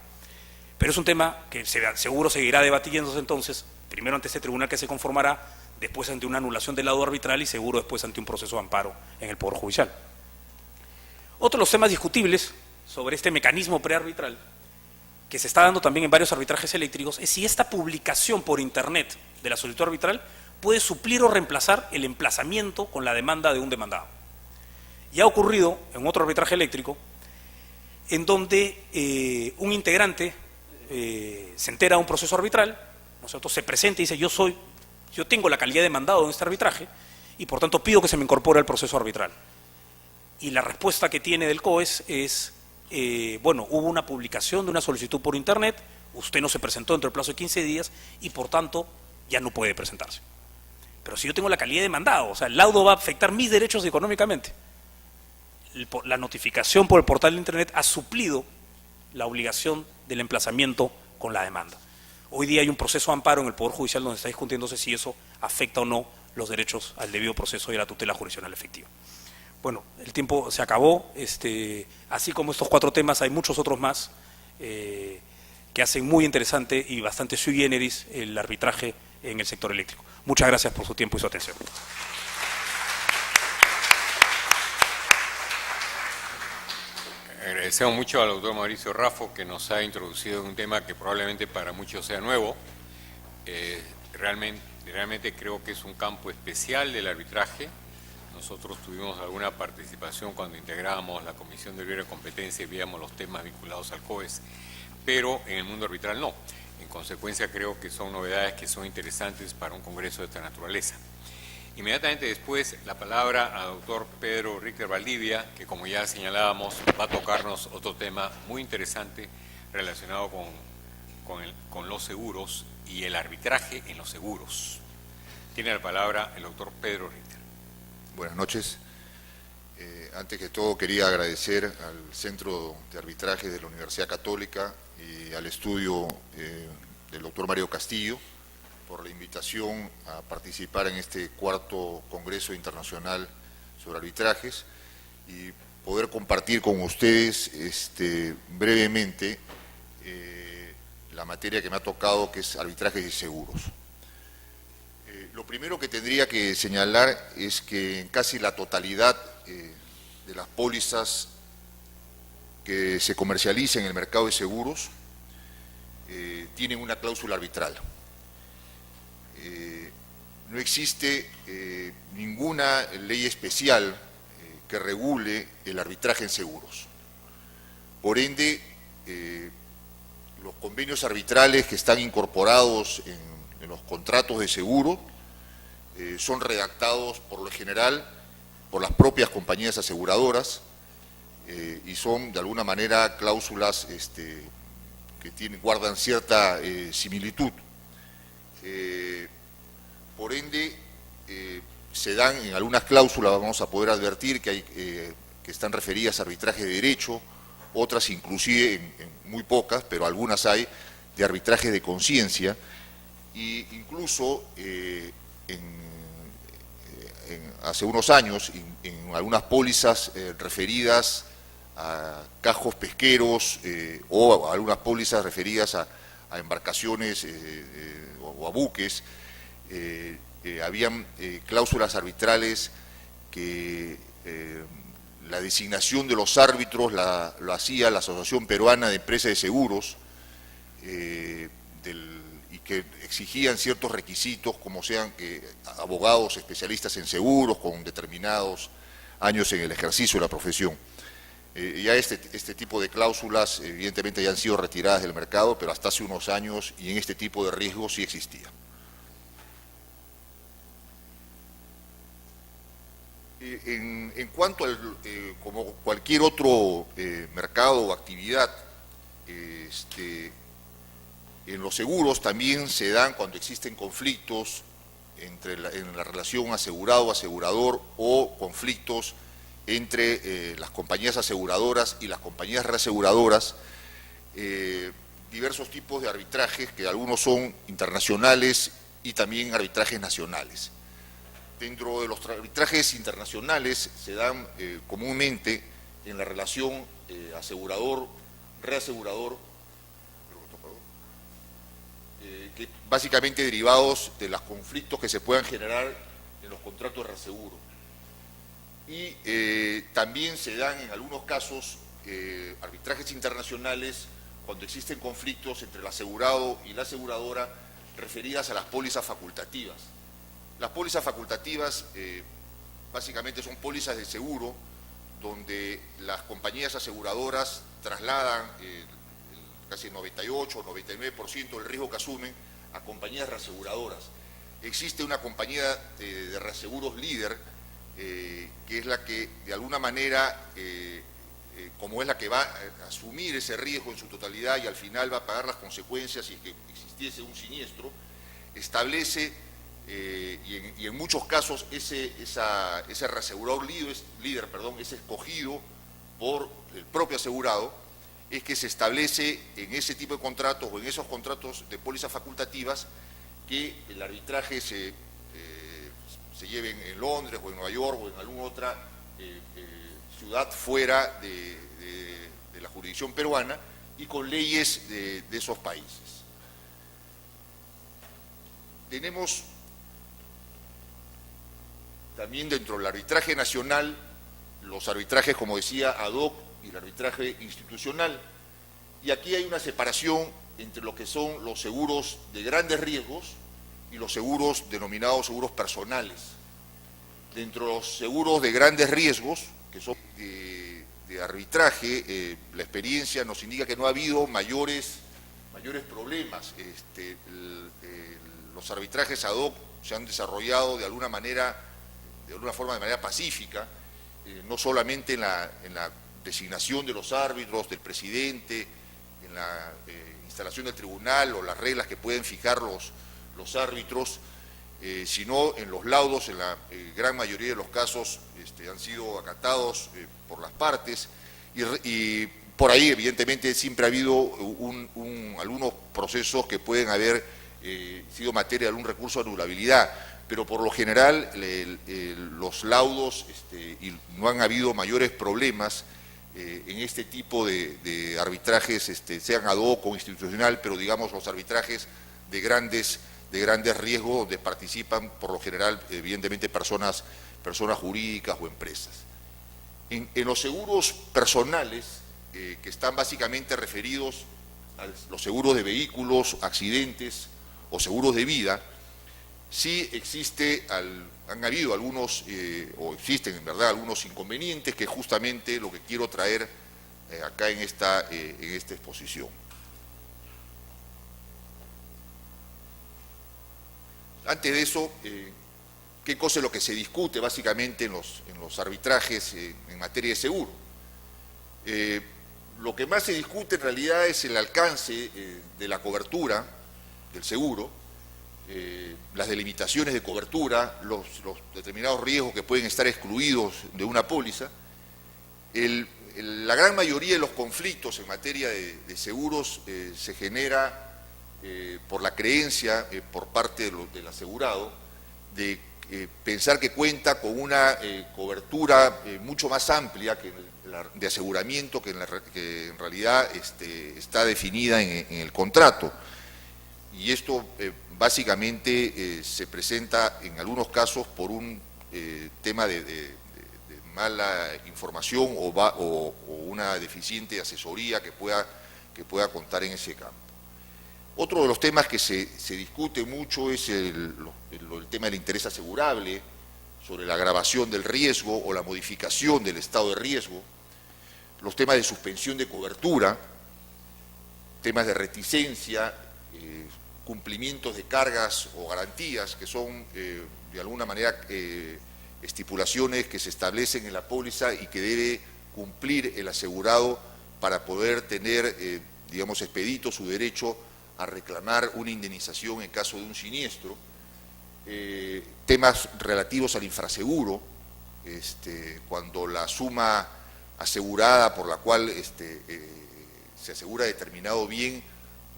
Pero es un tema que seguro seguirá debatiéndose entonces, primero ante este tribunal que se conformará, después ante una anulación del laudo arbitral y seguro después ante un proceso de amparo en el Poder Judicial. Otro de los temas discutibles sobre este mecanismo prearbitral, que se está dando también en varios arbitrajes eléctricos, es si esta publicación por Internet de la solicitud arbitral puede suplir o reemplazar el emplazamiento con la demanda de un demandado. Ya ha ocurrido en otro arbitraje eléctrico, en donde un integrante se entera de un proceso arbitral, ¿no es cierto?, se presenta y dice: yo tengo la calidad de demandado en este arbitraje y por tanto pido que se me incorpore al proceso arbitral. Y la respuesta que tiene del COES es: bueno, hubo una publicación de una solicitud por Internet, usted no se presentó dentro del plazo de 15 días y por tanto ya no puede presentarse. Pero si yo tengo la calidad de demandado, o sea, el laudo va a afectar mis derechos económicamente. La notificación por el portal de Internet ha suplido la obligación del emplazamiento con la demanda. Hoy día hay un proceso de amparo en el Poder Judicial donde está discutiéndose si eso afecta o no los derechos al debido proceso y a la tutela jurisdiccional efectiva. Bueno, el tiempo se acabó. Así como estos 4 temas, hay muchos otros más que hacen muy interesante y bastante sui generis el arbitraje en el sector eléctrico. Muchas gracias por su tiempo y su atención. Agradecemos mucho al doctor Mauricio Raffo, que nos ha introducido en un tema que probablemente para muchos sea nuevo. Realmente creo que es un campo especial del arbitraje. Nosotros tuvimos alguna participación cuando integrábamos la Comisión de Libre Competencia y veíamos los temas vinculados al COES, pero en el mundo arbitral no. En consecuencia, creo que son novedades que son interesantes para un congreso de esta naturaleza. Inmediatamente después, la palabra al doctor Pedro Richter Valdivia, que, como ya señalábamos, va a tocarnos otro tema muy interesante relacionado con los seguros y el arbitraje en los seguros. Tiene la palabra el doctor Pedro Richter. Buenas noches. Antes que todo, quería agradecer al Centro de Arbitraje de la Universidad Católica y al estudio del doctor Mario Castillo por la invitación a participar en este 4º Congreso Internacional sobre Arbitrajes y poder compartir con ustedes brevemente la materia que me ha tocado, que es arbitrajes y seguros. Lo primero que tendría que señalar es que en casi la totalidad de las pólizas que se comercializan en el mercado de seguros tienen una cláusula arbitral. No existe ninguna ley especial que regule el arbitraje en seguros. Por ende, los convenios arbitrales que están incorporados en los contratos de seguro son redactados por lo general por las propias compañías aseguradoras y son de alguna manera cláusulas que guardan cierta similitud. Por ende, se dan en algunas cláusulas, vamos a poder advertir que están referidas a arbitraje de derecho, otras inclusive, en muy pocas, pero algunas hay, de arbitraje de conciencia, e incluso hace unos años, en algunas pólizas referidas a cajos pesqueros o algunas pólizas referidas a embarcaciones o a buques, habían cláusulas arbitrales que la designación de los árbitros lo hacía la Asociación Peruana de Empresas de Seguros, y que exigían ciertos requisitos, como sean abogados especialistas en seguros con determinados años en el ejercicio de la profesión. Ya este tipo de cláusulas evidentemente ya han sido retiradas del mercado, pero hasta hace unos años y en este tipo de riesgos sí existía. En cuanto al, como cualquier otro mercado o actividad, en los seguros también se dan cuando existen conflictos en la relación asegurado-asegurador o conflictos entre las compañías aseguradoras y las compañías reaseguradoras, diversos tipos de arbitrajes, que algunos son internacionales y también arbitrajes nacionales. Dentro de los arbitrajes internacionales se dan comúnmente en la relación asegurador-reasegurador, que básicamente derivados de los conflictos que se puedan generar en los contratos de reaseguro. Y también se dan en algunos casos arbitrajes internacionales cuando existen conflictos entre el asegurado y la aseguradora referidas a las pólizas facultativas. Las pólizas facultativas básicamente son pólizas de seguro donde las compañías aseguradoras trasladan casi el 98 o 99% del riesgo que asumen a compañías reaseguradoras. Existe una compañía de reaseguros líder, que es la que de alguna manera, como es la que va a asumir ese riesgo en su totalidad y al final va a pagar las consecuencias si es que existiese un siniestro, establece, y en muchos casos ese reasegurador líder, es escogido por el propio asegurado, es que se establece en ese tipo de contratos o en esos contratos de pólizas facultativas que el arbitraje se lleve en Londres o en Nueva York o en alguna otra ciudad fuera de la jurisdicción peruana y con leyes de esos países. Tenemos también dentro del arbitraje nacional los arbitrajes, como decía, ad hoc y el arbitraje institucional. Y aquí hay una separación entre lo que son los seguros de grandes riesgos y los seguros denominados seguros personales. Dentro de los seguros de grandes riesgos, que son de arbitraje, la experiencia nos indica que no ha habido mayores problemas. Los arbitrajes ad hoc se han desarrollado de alguna forma de manera pacífica, no solamente en la designación de los árbitros, del presidente, en la instalación del tribunal o las reglas que pueden fijar los árbitros, sino en los laudos, en la gran mayoría de los casos han sido acatados por las partes y por ahí evidentemente siempre ha habido algunos procesos que pueden haber sido materia de algún recurso de anulabilidad, pero por lo general los laudos y no han habido mayores problemas en este tipo de arbitrajes, sean ad hoc o institucional, pero digamos los arbitrajes de grandes riesgos donde participan por lo general evidentemente personas jurídicas o empresas. En los seguros personales, que están básicamente referidos a los seguros de vehículos, accidentes o seguros de vida, sí han habido algunos, o existen en verdad algunos inconvenientes, que es justamente lo que quiero traer acá en esta exposición. Antes de eso, ¿qué cosa es lo que se discute básicamente en los arbitrajes en materia de seguro? Lo que más se discute en realidad es el alcance de la cobertura del seguro, las delimitaciones de cobertura, los determinados riesgos que pueden estar excluidos de una póliza. La gran mayoría de los conflictos en materia de seguros se genera por la creencia por parte del asegurado de pensar que cuenta con una cobertura mucho más amplia de aseguramiento que en realidad está definida en el contrato. Y esto básicamente se presenta en algunos casos por un tema de mala información o una deficiente asesoría que pueda contar en ese campo. Otro de los temas que se discute mucho es el tema del interés asegurable, sobre la agravación del riesgo o la modificación del estado de riesgo, los temas de suspensión de cobertura, temas de reticencia, cumplimientos de cargas o garantías, que son de alguna manera estipulaciones que se establecen en la póliza y que debe cumplir el asegurado para poder tener, digamos, expedito su derecho a reclamar una indemnización en caso de un siniestro. Temas relativos al infraseguro, cuando la suma asegurada por la cual se asegura determinado bien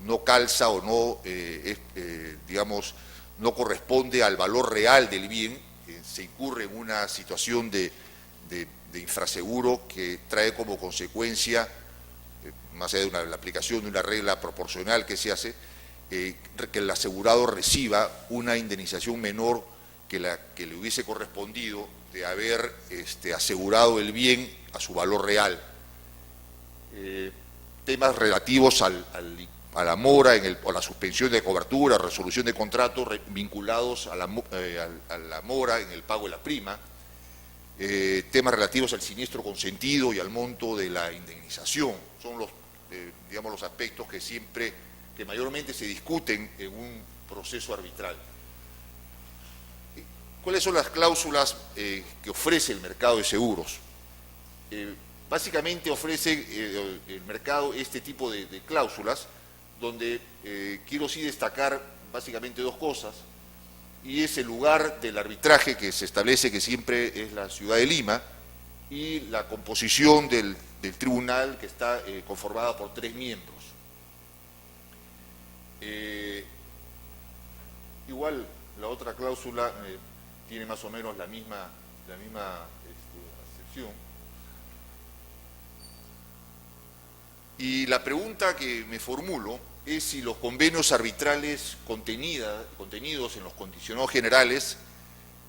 no calza o no, digamos, no corresponde al valor real del bien, se incurre en una situación de infraseguro que trae como consecuencia, más allá de la aplicación de una regla proporcional que se hace, que el asegurado reciba una indemnización menor que la que le hubiese correspondido de haber asegurado el bien a su valor real. Temas relativos a la mora o la suspensión de cobertura, resolución de contratos vinculados a la mora en el pago de la prima, temas relativos al siniestro consentido y al monto de la indemnización. Son digamos, los aspectos que mayormente se discuten en un proceso arbitral. ¿Cuáles son las cláusulas que ofrece el mercado de seguros? Básicamente ofrece el mercado este tipo de cláusulas, donde quiero sí destacar básicamente dos cosas, y es el lugar del arbitraje que se establece, que siempre es la ciudad de Lima, y la composición del tribunal, que está conformada por 3 miembros. Igual la otra cláusula tiene más o menos la misma acepción. Y la pregunta que me formulo es si los convenios arbitrales contenidos en los condicionados generales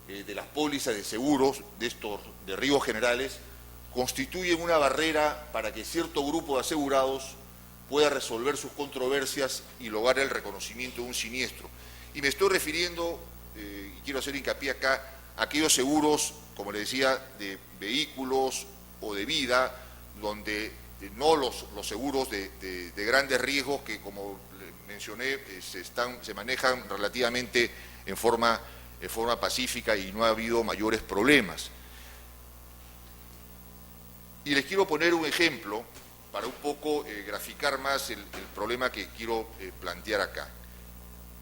de las pólizas de seguros de riesgos generales constituyen una barrera para que cierto grupo de asegurados pueda resolver sus controversias y lograr el reconocimiento de un siniestro. Y me estoy refiriendo, y quiero hacer hincapié acá, a aquellos seguros, como les decía, de vehículos o de vida, donde no los seguros de grandes riesgos que, como mencioné, se manejan relativamente en forma pacífica y no ha habido mayores problemas. Y les quiero poner un ejemplo para un poco graficar más el problema que quiero plantear acá.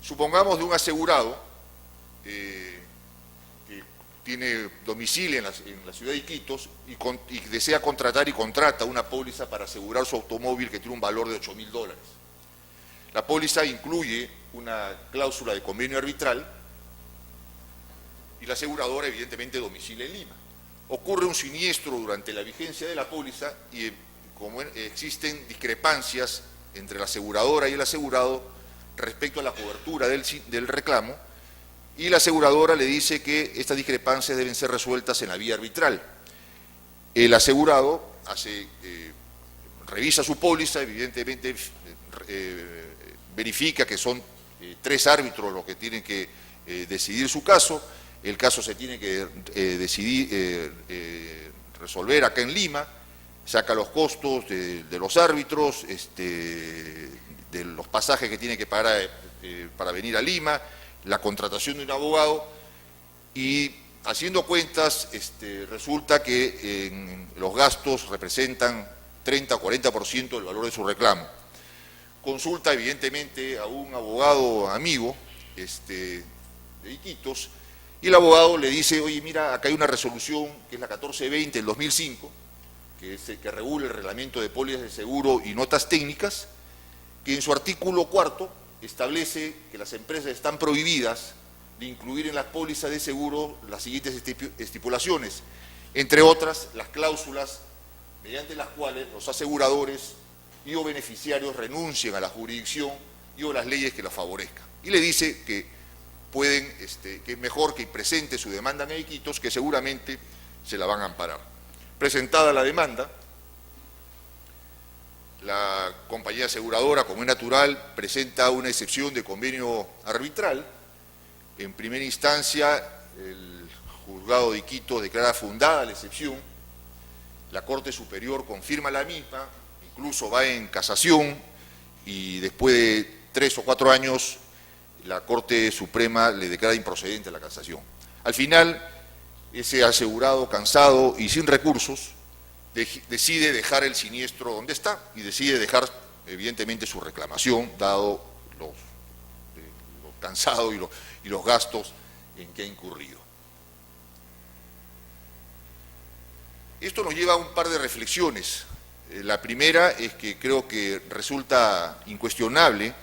Supongamos de un asegurado que tiene domicilio en la ciudad de Iquitos y desea contratar y contrata una póliza para asegurar su automóvil que tiene un valor de $8.000. La póliza incluye una cláusula de convenio arbitral y la aseguradora evidentemente domicilia en Lima. Ocurre un siniestro durante la vigencia de la póliza y como existen discrepancias entre la aseguradora y el asegurado respecto a la cobertura del reclamo, y la aseguradora le dice que estas discrepancias deben ser resueltas en la vía arbitral. El asegurado revisa su póliza, evidentemente verifica que son 3 árbitros los que tienen que decidir su caso. El caso se tiene que resolver acá en Lima, saca los costos de los árbitros, de los pasajes que tiene que pagar para venir a Lima, la contratación de un abogado, y haciendo cuentas resulta que los gastos representan 30 o 40% del valor de su reclamo. Consulta evidentemente a un abogado amigo de Iquitos, y el abogado le dice: oye, mira, acá hay una resolución que es la 1420 del 2005, que regula el reglamento de pólizas de seguro y notas técnicas, que en su artículo 4 establece que las empresas están prohibidas de incluir en las pólizas de seguro las siguientes estipulaciones, entre otras las cláusulas mediante las cuales los aseguradores y o beneficiarios renuncien a la jurisdicción y o las leyes que los favorezcan. Y le dice que que es mejor que presente su demanda en Iquitos, que seguramente se la van a amparar. Presentada la demanda, la compañía aseguradora, como es natural, presenta una excepción de convenio arbitral. En primera instancia, el juzgado de Iquitos declara fundada la excepción, la Corte Superior confirma la misma, incluso va en casación, y después de 3 o 4 años la Corte Suprema le declara improcedente la casación. Al final, ese asegurado, cansado y sin recursos, decide dejar el siniestro donde está y decide dejar, evidentemente, su reclamación, dado lo cansado y los gastos en que ha incurrido. Esto nos lleva a un par de reflexiones. La primera es que creo que resulta incuestionable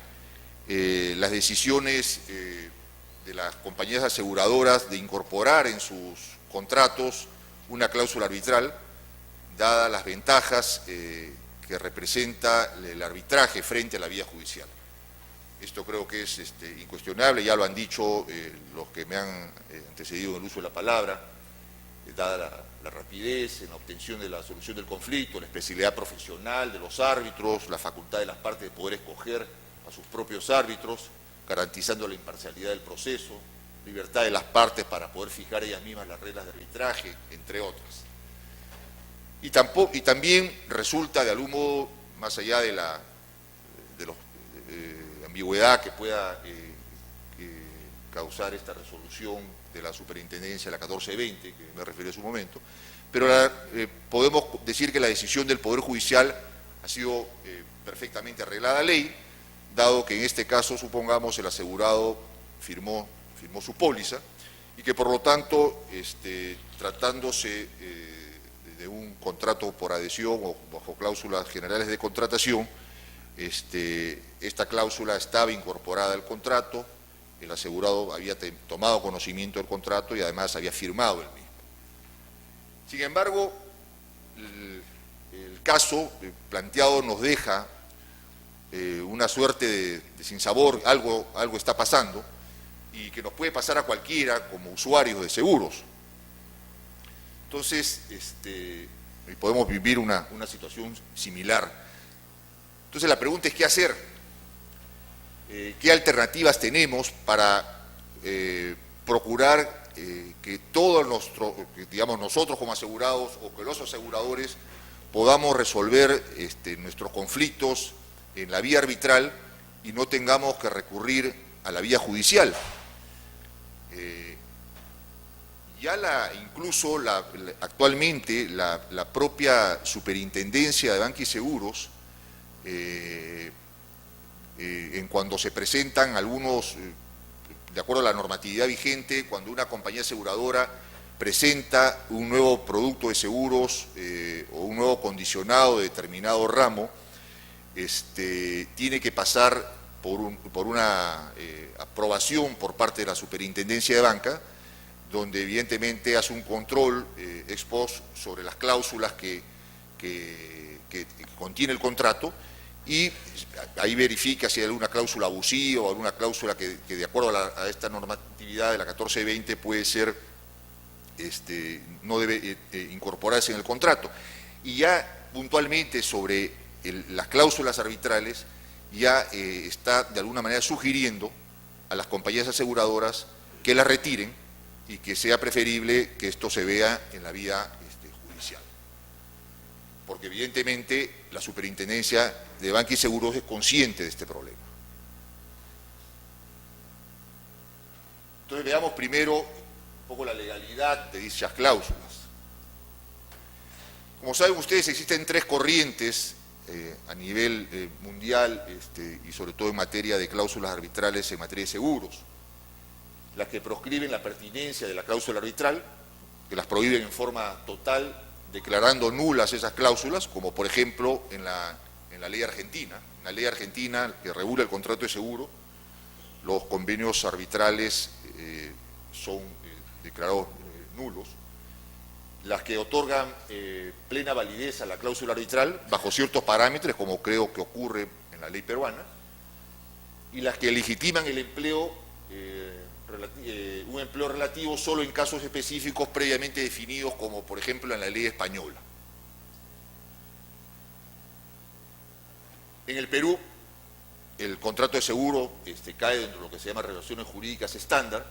las decisiones de las compañías aseguradoras de incorporar en sus contratos una cláusula arbitral, dadas las ventajas que representa el arbitraje frente a la vía judicial. Esto creo que es incuestionable, ya lo han dicho los que me han antecedido en el uso de la palabra, dada la rapidez en la obtención de la solución del conflicto, la especialidad profesional de los árbitros, la facultad de las partes de poder escoger a sus propios árbitros, garantizando la imparcialidad del proceso, libertad de las partes para poder fijar ellas mismas las reglas de arbitraje, entre otras. Y también resulta, de algún modo, más allá de la ambigüedad que pueda causar esta resolución de la Superintendencia, la 1420, que me referí en su momento, pero podemos decir que la decisión del Poder Judicial ha sido perfectamente arreglada a ley, dado que en este caso, supongamos, el asegurado firmó su póliza y que por lo tanto, tratándose de un contrato por adhesión o bajo cláusulas generales de contratación, esta cláusula estaba incorporada al contrato, el asegurado había tomado conocimiento del contrato y además había firmado el mismo. Sin embargo, el caso planteado nos deja una suerte de sinsabor, algo está pasando, y que nos puede pasar a cualquiera como usuarios de seguros. Entonces, podemos vivir una situación similar. Entonces la pregunta es, ¿qué hacer? ¿Qué alternativas tenemos para procurar que todos nosotros como asegurados o que los aseguradores podamos resolver nuestros conflictos en la vía arbitral y no tengamos que recurrir a la vía judicial? Incluso actualmente la propia Superintendencia de Banca y Seguros, en cuando se presentan algunos, de acuerdo a la normatividad vigente, cuando una compañía aseguradora presenta un nuevo producto de seguros o un nuevo condicionado de determinado ramo, tiene que pasar por una aprobación por parte de la Superintendencia de Banca, donde evidentemente hace un control ex post sobre las cláusulas que contiene el contrato, y ahí verifica si hay alguna cláusula abusiva o alguna cláusula que de acuerdo a esta normatividad de la 1420 puede ser, no debe incorporarse en el contrato. Y ya puntualmente sobre las cláusulas arbitrales, ya está de alguna manera sugiriendo a las compañías aseguradoras que las retiren y que sea preferible que esto se vea en la vía judicial. Porque evidentemente la Superintendencia de Banca y Seguros es consciente de este problema. Entonces veamos primero un poco la legalidad de dichas cláusulas. Como saben ustedes, existen 3 corrientes a nivel mundial y sobre todo en materia de cláusulas arbitrales en materia de seguros. Las que proscriben la pertinencia de la cláusula arbitral, que las prohíben en forma total, declarando nulas esas cláusulas, como por ejemplo en la ley argentina. En la ley argentina que regula el contrato de seguro, los convenios arbitrales son declarados nulos. Las que otorgan plena validez a la cláusula arbitral bajo ciertos parámetros, como creo que ocurre en la ley peruana, y las que legitiman el empleo un empleo relativo solo en casos específicos previamente definidos, como por ejemplo en la ley española. En el Perú, el contrato de seguro cae dentro de lo que se llama relaciones jurídicas estándar,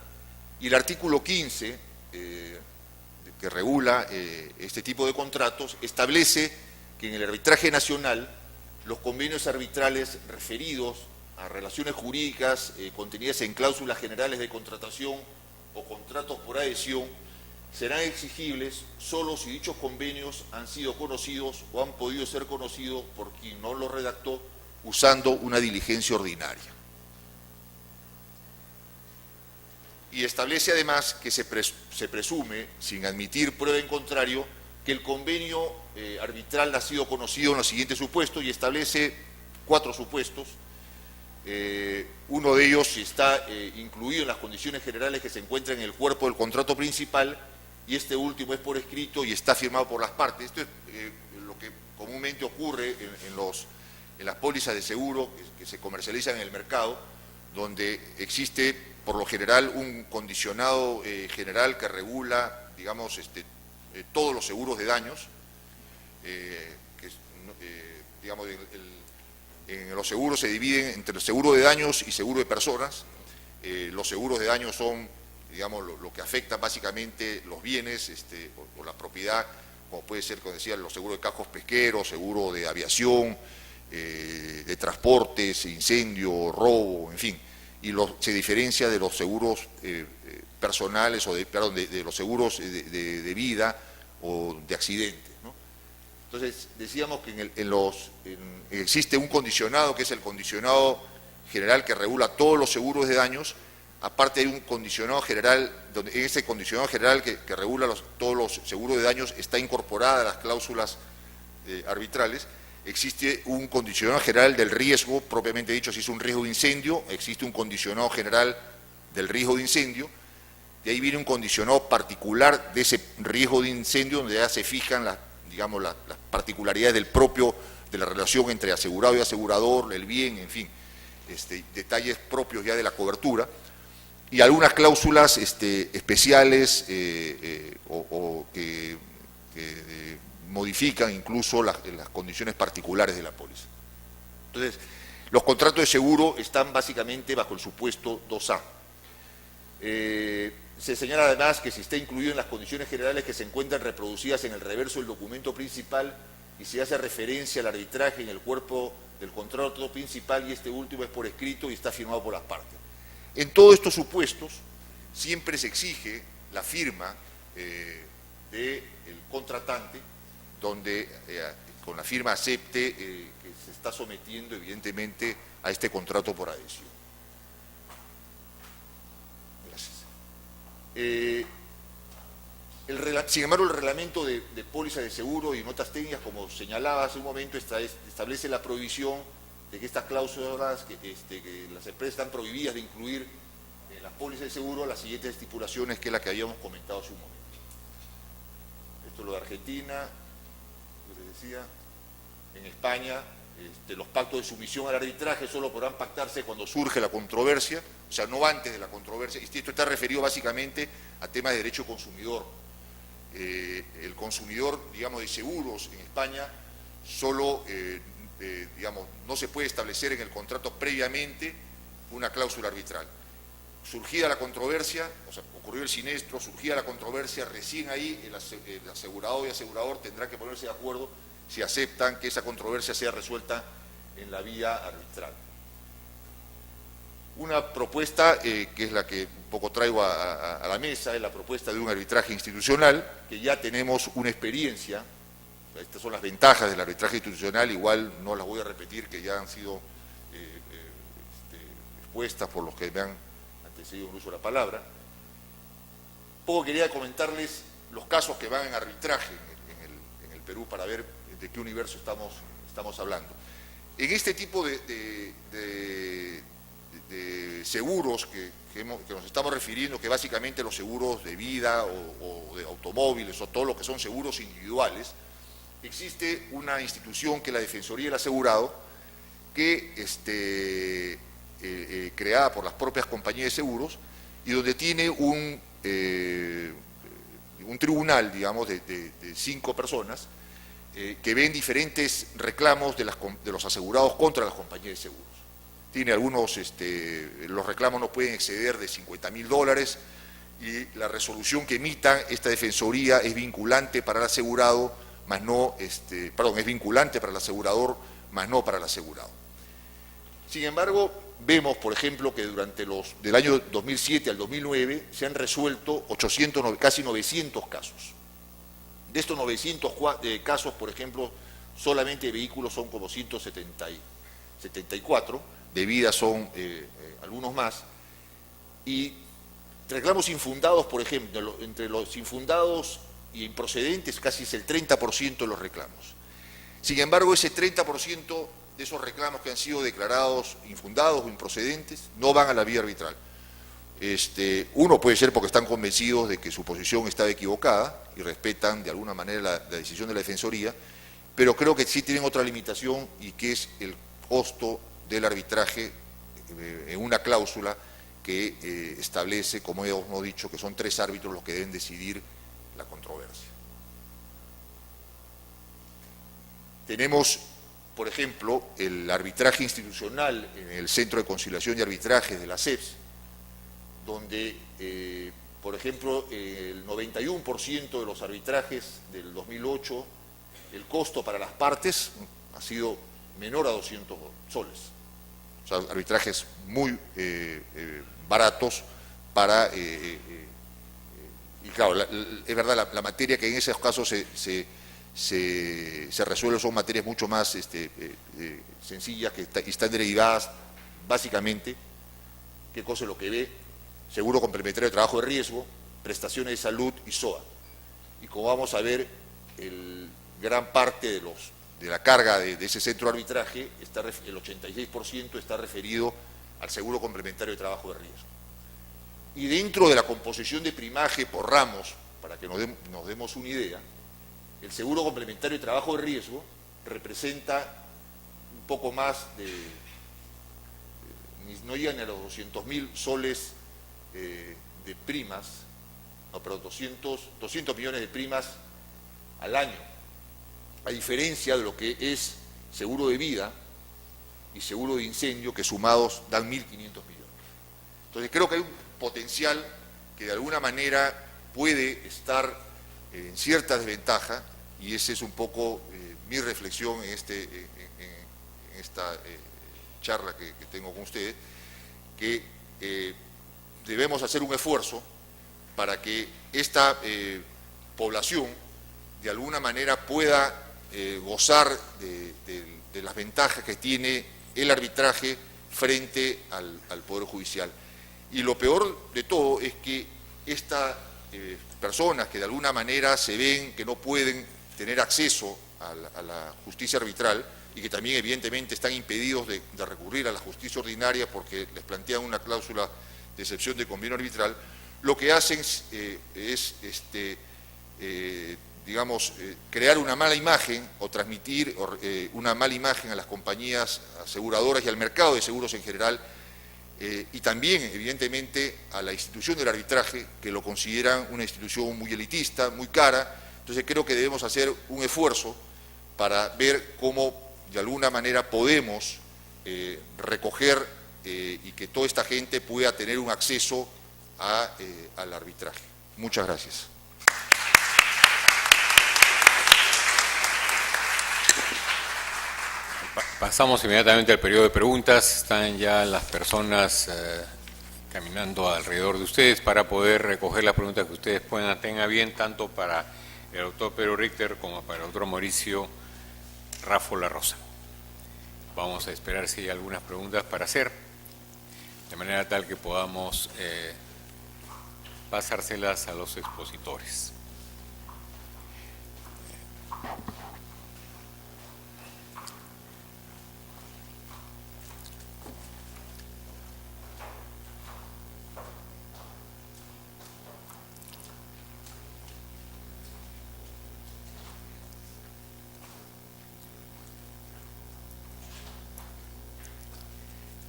y el artículo 15, que regula este tipo de contratos, establece que en el arbitraje nacional los convenios arbitrales referidos a relaciones jurídicas contenidas en cláusulas generales de contratación o contratos por adhesión serán exigibles solo si dichos convenios han sido conocidos o han podido ser conocidos por quien no los redactó usando una diligencia ordinaria. Y establece además que se presume, sin admitir prueba en contrario, que el convenio arbitral ha sido conocido en los siguientes supuestos, y establece 4 supuestos. Uno de ellos está incluido en las condiciones generales que se encuentran en el cuerpo del contrato principal, y este último es por escrito y está firmado por las partes. Esto es lo que comúnmente ocurre en las pólizas de seguro que se comercializan en el mercado, donde existe por lo general un condicionado general que regula, digamos, todos los seguros de daños, digamos, en los seguros se dividen entre el seguro de daños y seguro de personas. Los seguros de daños son, digamos, lo que afecta básicamente los bienes o la propiedad, como puede ser, como decía, los seguros de cascos pesqueros, seguro de aviación, de transportes, incendio, robo, en fin, y se diferencia de los seguros personales o de los seguros de vida o de accidentes, ¿no? Entonces, decíamos que existe un condicionado, que es el condicionado general que regula todos los seguros de daños. Aparte hay un condicionado general, donde en ese condicionado general que regula todos los seguros de daños está incorporada las cláusulas arbitrales. Existe un condicionado general del riesgo, propiamente dicho, si es un riesgo de incendio, existe un condicionado general del riesgo de incendio, de ahí viene un condicionado particular de ese riesgo de incendio, donde ya se fijan las particularidades de la relación entre asegurado y asegurador, el bien, en fin, detalles propios ya de la cobertura, y algunas cláusulas especiales o que modifican incluso las condiciones particulares de la póliza. Entonces, los contratos de seguro están básicamente bajo el supuesto 2A. Se señala además que si está incluido en las condiciones generales que se encuentran reproducidas en el reverso del documento principal y se hace referencia al arbitraje en el cuerpo del contrato principal, y este último es por escrito y está firmado por las partes. En todos estos supuestos siempre se exige la firma del contratante, donde con la firma acepte que se está sometiendo evidentemente a este contrato por adhesión. Gracias. Sin embargo, el reglamento de póliza de seguro y notas técnicas, como señalaba hace un momento, establece la prohibición de que estas cláusulas, que las empresas están prohibidas de incluir en las pólizas de seguro las siguientes estipulaciones, que es la que habíamos comentado hace un momento. Esto es lo de Argentina. Les decía, en España los pactos de sumisión al arbitraje solo podrán pactarse cuando surge la controversia, o sea, no antes de la controversia. Esto está referido básicamente a temas de derecho consumidor. El consumidor, digamos, de seguros en España solo, digamos, no se puede establecer en el contrato previamente una cláusula arbitral. Surgida la controversia, o sea, ocurrió el siniestro, surgida la controversia, recién ahí el asegurador y asegurador tendrán que ponerse de acuerdo si aceptan que esa controversia sea resuelta en la vía arbitral. Una propuesta que es la que un poco traigo a la mesa, es la propuesta de un arbitraje institucional, que ya tenemos una experiencia. Estas son las ventajas del arbitraje institucional, igual no las voy a repetir, que ya han sido expuestas por los que me han antecedido en uso de la palabra. Poco quería comentarles los casos que van en arbitraje en el Perú para ver de qué universo estamos hablando. En este tipo de seguros que nos estamos refiriendo, que básicamente los seguros de vida o de automóviles o todo lo que son seguros individuales, existe una institución que es la Defensoría del Asegurado, que creada por las propias compañías de seguros, y donde tiene un tribunal, digamos, de 5 personas, que ven diferentes reclamos de los asegurados contra las compañías de seguros. Tiene algunos, los reclamos no pueden exceder de $50.000 y la resolución que emita esta defensoría es vinculante para el asegurado, más no, es vinculante para el asegurador, más no para el asegurado. Sin embargo, vemos, por ejemplo, que del año 2007 al 2009 se han resuelto casi 900 casos. De estos 900 casos, por ejemplo, solamente de vehículos son como 174, de vida son algunos más, y reclamos infundados, por ejemplo, entre los infundados y improcedentes casi es el 30% de los reclamos. Sin embargo, ese 30% de esos reclamos que han sido declarados infundados o improcedentes no van a la vía arbitral. Uno puede ser porque están convencidos de que su posición estaba equivocada y respetan de alguna manera la decisión de la Defensoría, pero creo que sí tienen otra limitación y que es el costo del arbitraje en una cláusula que establece, como hemos dicho, que son 3 árbitros los que deben decidir la controversia. Tenemos, por ejemplo, el arbitraje institucional en el Centro de Conciliación y Arbitraje de la CEPS, donde, por ejemplo, el 91% de los arbitrajes del 2008, el costo para las partes ha sido menor a 200 soles. O sea, arbitrajes muy baratos para... y claro, es verdad, la materia que en esos casos se resuelve son materias mucho más sencillas, que están derivadas básicamente, ¿qué cosa es lo que ve? Seguro complementario de trabajo de riesgo, prestaciones de salud y SOA. Y como vamos a ver, gran parte de la carga de ese centro de arbitraje, el 86% está referido al seguro complementario de trabajo de riesgo. Y dentro de la composición de primaje por ramos, para que nos demos una idea, el seguro complementario de trabajo de riesgo representa un poco más no llegan a los 200.000 soles de primas, no, pero 200 millones de primas al año, a diferencia de lo que es seguro de vida y seguro de incendio, que sumados dan 1.500 millones. Entonces creo que hay un potencial que de alguna manera puede estar en cierta desventaja, y esa es un poco mi reflexión en esta charla que tengo con ustedes, que debemos hacer un esfuerzo para que esta población de alguna manera pueda gozar de las ventajas que tiene el arbitraje frente al Poder Judicial. Y lo peor de todo es que estas personas que de alguna manera se ven que no pueden tener acceso a la justicia arbitral y que también evidentemente están impedidos de recurrir a la justicia ordinaria porque les plantean una cláusula de excepción de convenio arbitral, lo que hacen es digamos, crear una mala imagen o transmitir una mala imagen a las compañías aseguradoras y al mercado de seguros en general, y también, evidentemente, a la institución del arbitraje, que lo consideran una institución muy elitista, muy cara. Entonces creo que debemos hacer un esfuerzo para ver cómo de alguna manera podemos recoger y que toda esta gente pueda tener un acceso al arbitraje. Muchas gracias. Pasamos inmediatamente al periodo de preguntas. Están ya las personas caminando alrededor de ustedes para poder recoger las preguntas que ustedes tengan bien, tanto para el doctor Pedro Richter como para el doctor Mauricio Raffo La Rosa. Vamos a esperar si hay algunas preguntas para hacer, de manera tal que podamos pasárselas a los expositores.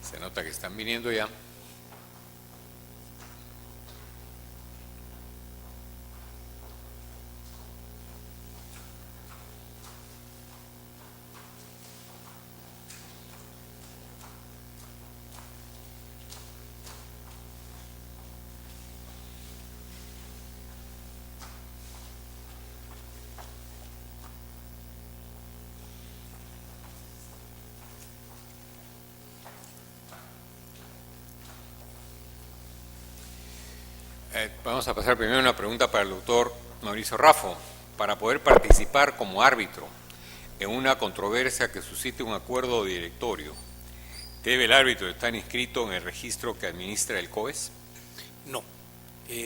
Se nota que están viniendo ya. Vamos a pasar primero una pregunta para el doctor Mauricio Raffo. Para poder participar como árbitro en una controversia que suscite un acuerdo de directorio, ¿debe el árbitro estar inscrito en el registro que administra el COES? No,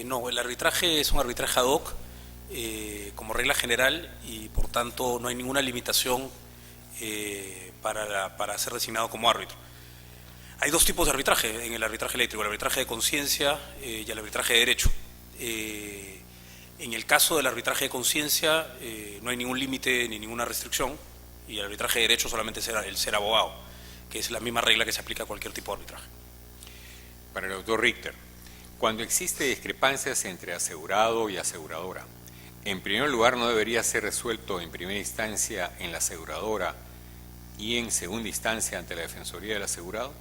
no, el arbitraje es un arbitraje ad hoc como regla general y por tanto no hay ninguna limitación para ser designado como árbitro. Hay dos tipos de arbitraje en el arbitraje eléctrico, el arbitraje de conciencia y el arbitraje de derecho. En el caso del arbitraje de conciencia no hay ningún límite ni ninguna restricción y el arbitraje de derecho solamente es el ser abogado, que es la misma regla que se aplica a cualquier tipo de arbitraje. Para el doctor Richter, cuando existe discrepancias entre asegurado y aseguradora, en primer lugar no debería ser resuelto en primera instancia en la aseguradora y en segunda instancia ante la Defensoría del Asegurado.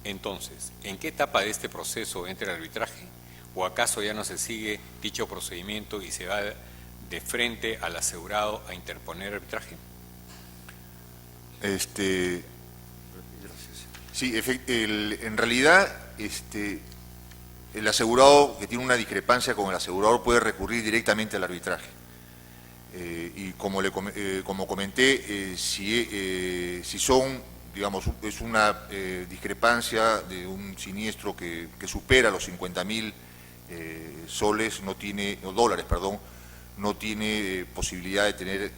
Entonces, ¿en qué etapa de este proceso entra el arbitraje? ¿O acaso ya no se sigue dicho procedimiento y se va de frente al asegurado a interponer arbitraje? Sí, en realidad el asegurado que tiene una discrepancia con el asegurador puede recurrir directamente al arbitraje. Y como comenté, si son, digamos, es una discrepancia de un siniestro que supera los 50.000 soles, dólares, no tiene posibilidad de tener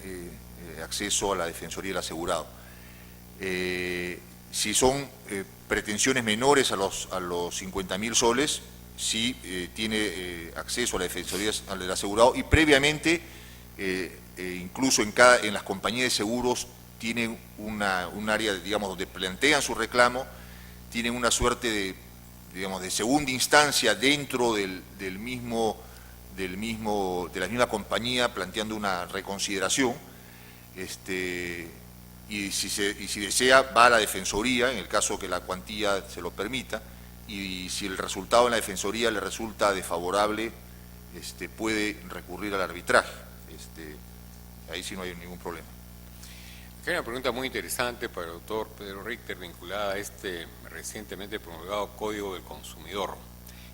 acceso a la Defensoría del Asegurado. Si son pretensiones menores a los 50.000 soles, sí tiene acceso a la Defensoría del Asegurado y previamente, incluso en las compañías de seguros, tienen un área, digamos, donde plantean su reclamo, tienen una suerte de, digamos, de segunda instancia dentro de la misma compañía, planteando una reconsideración, y si desea va a la Defensoría, en el caso que la cuantía se lo permita, y si el resultado en la Defensoría le resulta desfavorable, puede recurrir al arbitraje. Ahí sí no hay ningún problema. Aquí hay una pregunta muy interesante para el doctor Pedro Richter vinculada a este recientemente promulgado Código del Consumidor,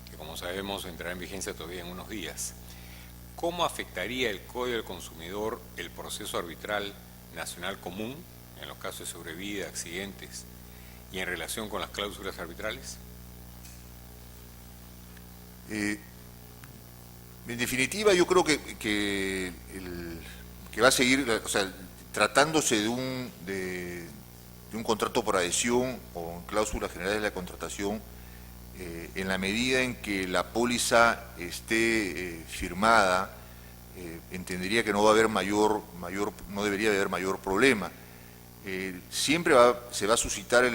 que como sabemos entrará en vigencia todavía en unos días. ¿Cómo afectaría el Código del Consumidor el proceso arbitral nacional común en los casos de sobrevida, accidentes y en relación con las cláusulas arbitrales? En definitiva, yo creo que va a seguir, o sea, tratándose de un contrato por adhesión o en cláusulas generales de la contratación, en la medida en que la póliza esté firmada, entendería que no va a haber no debería haber mayor problema. Siempre se va a suscitar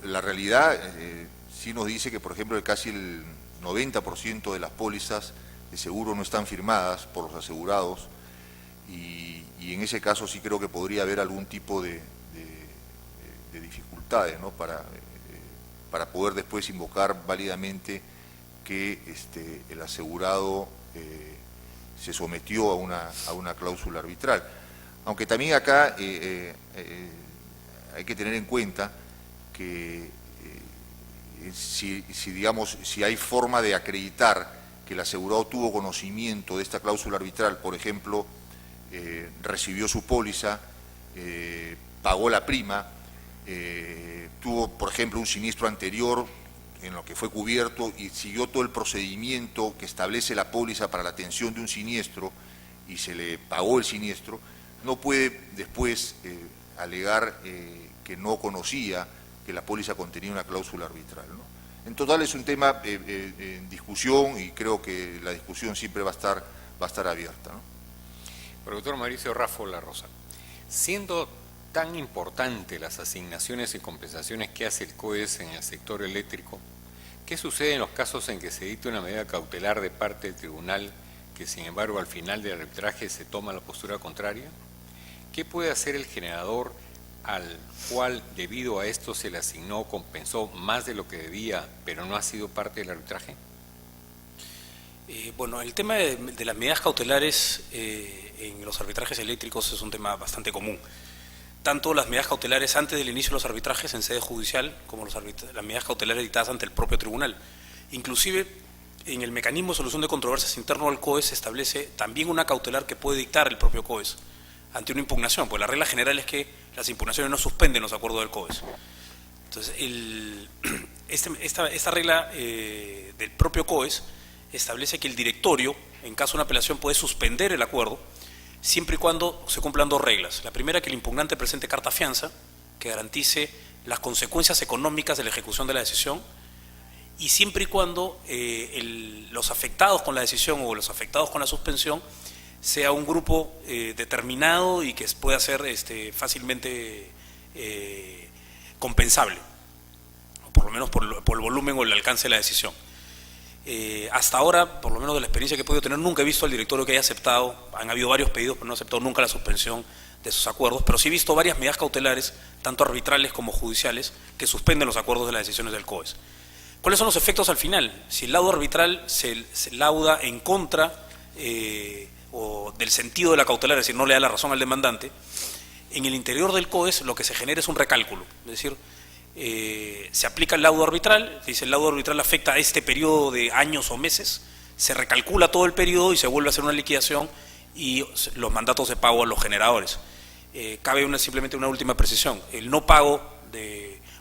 la realidad. Sí nos dice que, por ejemplo, casi el 90% de las pólizas de seguro no están firmadas por los asegurados y en ese caso sí creo que podría haber algún tipo de dificultades, ¿no? para poder después invocar válidamente que el asegurado se sometió a una cláusula arbitral. Aunque también acá hay que tener en cuenta que si hay forma de acreditar que el asegurado tuvo conocimiento de esta cláusula arbitral, por ejemplo, recibió su póliza, pagó la prima, tuvo, por ejemplo, un siniestro anterior en lo que fue cubierto y siguió todo el procedimiento que establece la póliza para la atención de un siniestro y se le pagó el siniestro, no puede después alegar que no conocía que la póliza contenía una cláusula arbitral, ¿no? En total es un tema en discusión y creo que la discusión siempre va a estar abierta, ¿no? Pero doctor Mauricio Raffo La Rosa, siendo tan importante las asignaciones y compensaciones que hace el COES en el sector eléctrico, ¿qué sucede en los casos en que se dicta una medida cautelar de parte del tribunal que sin embargo al final del arbitraje se toma la postura contraria? ¿Qué puede hacer el generador al cual debido a esto se le asignó, compensó más de lo que debía, pero no ha sido parte del arbitraje? Bueno, el tema de las medidas cautelares en los arbitrajes eléctricos es un tema bastante común. Tanto las medidas cautelares antes del inicio de los arbitrajes en sede judicial, como las medidas cautelares dictadas ante el propio tribunal. Inclusive, en el mecanismo de solución de controversias interno al COES se establece también una cautelar que puede dictar el propio COES ante una impugnación, pues la regla general es que las impugnaciones no suspenden los acuerdos del COES. Entonces, esta regla del propio COES establece que el directorio, en caso de una apelación, puede suspender el acuerdo siempre y cuando se cumplan dos reglas. La primera, que el impugnante presente carta fianza que garantice las consecuencias económicas de la ejecución de la decisión, y siempre y cuando los afectados con la decisión o los afectados con la suspensión sea un grupo determinado y que pueda ser fácilmente compensable, o por lo menos por el volumen o el alcance de la decisión. Hasta ahora, por lo menos de la experiencia que he podido tener, nunca he visto al directorio que haya aceptado, han habido varios pedidos, pero no ha aceptado nunca la suspensión de esos acuerdos, pero sí he visto varias medidas cautelares, tanto arbitrales como judiciales, que suspenden los acuerdos de las decisiones del COES. ¿Cuáles son los efectos al final? Si el laudo arbitral se lauda en contra o del sentido de la cautelar, es decir, no le da la razón al demandante, en el interior del COES lo que se genera es un recálculo, es decir, se aplica el laudo arbitral, se dice el laudo arbitral afecta a este periodo de años o meses, se recalcula todo el periodo y se vuelve a hacer una liquidación y los mandatos de pago a los generadores. Cabe simplemente una última precisión: el no pago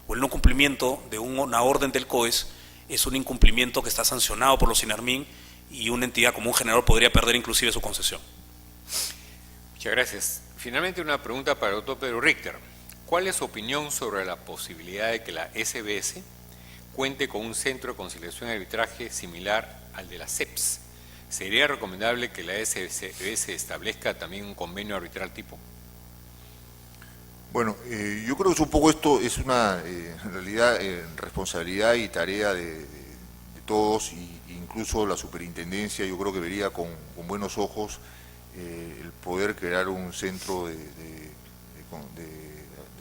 o el no cumplimiento de una orden del COES es un incumplimiento que está sancionado por los SINARMIN y una entidad como un generador podría perder inclusive su concesión. Muchas gracias. Finalmente, una pregunta para el doctor Pedro Richter. ¿Cuál es su opinión sobre la posibilidad de que la SBS cuente con un centro de conciliación y arbitraje similar al de la CEPS? ¿Sería recomendable que la SBS establezca también un convenio arbitral tipo? Bueno, yo creo que un poco esto es una, en realidad, responsabilidad y tarea de todos, y incluso la superintendencia, yo creo que vería con buenos ojos el poder crear un centro de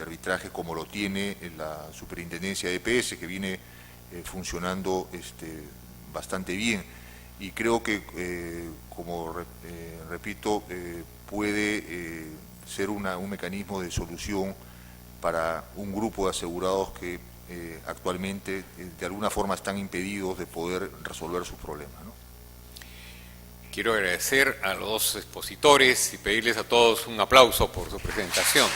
arbitraje como lo tiene en la superintendencia de EPS, que viene funcionando bastante bien, y creo que, como repito, puede ser un mecanismo de solución para un grupo de asegurados que actualmente de alguna forma están impedidos de poder resolver sus problemas, ¿no? Quiero agradecer a los dos expositores y pedirles a todos un aplauso por su presentación.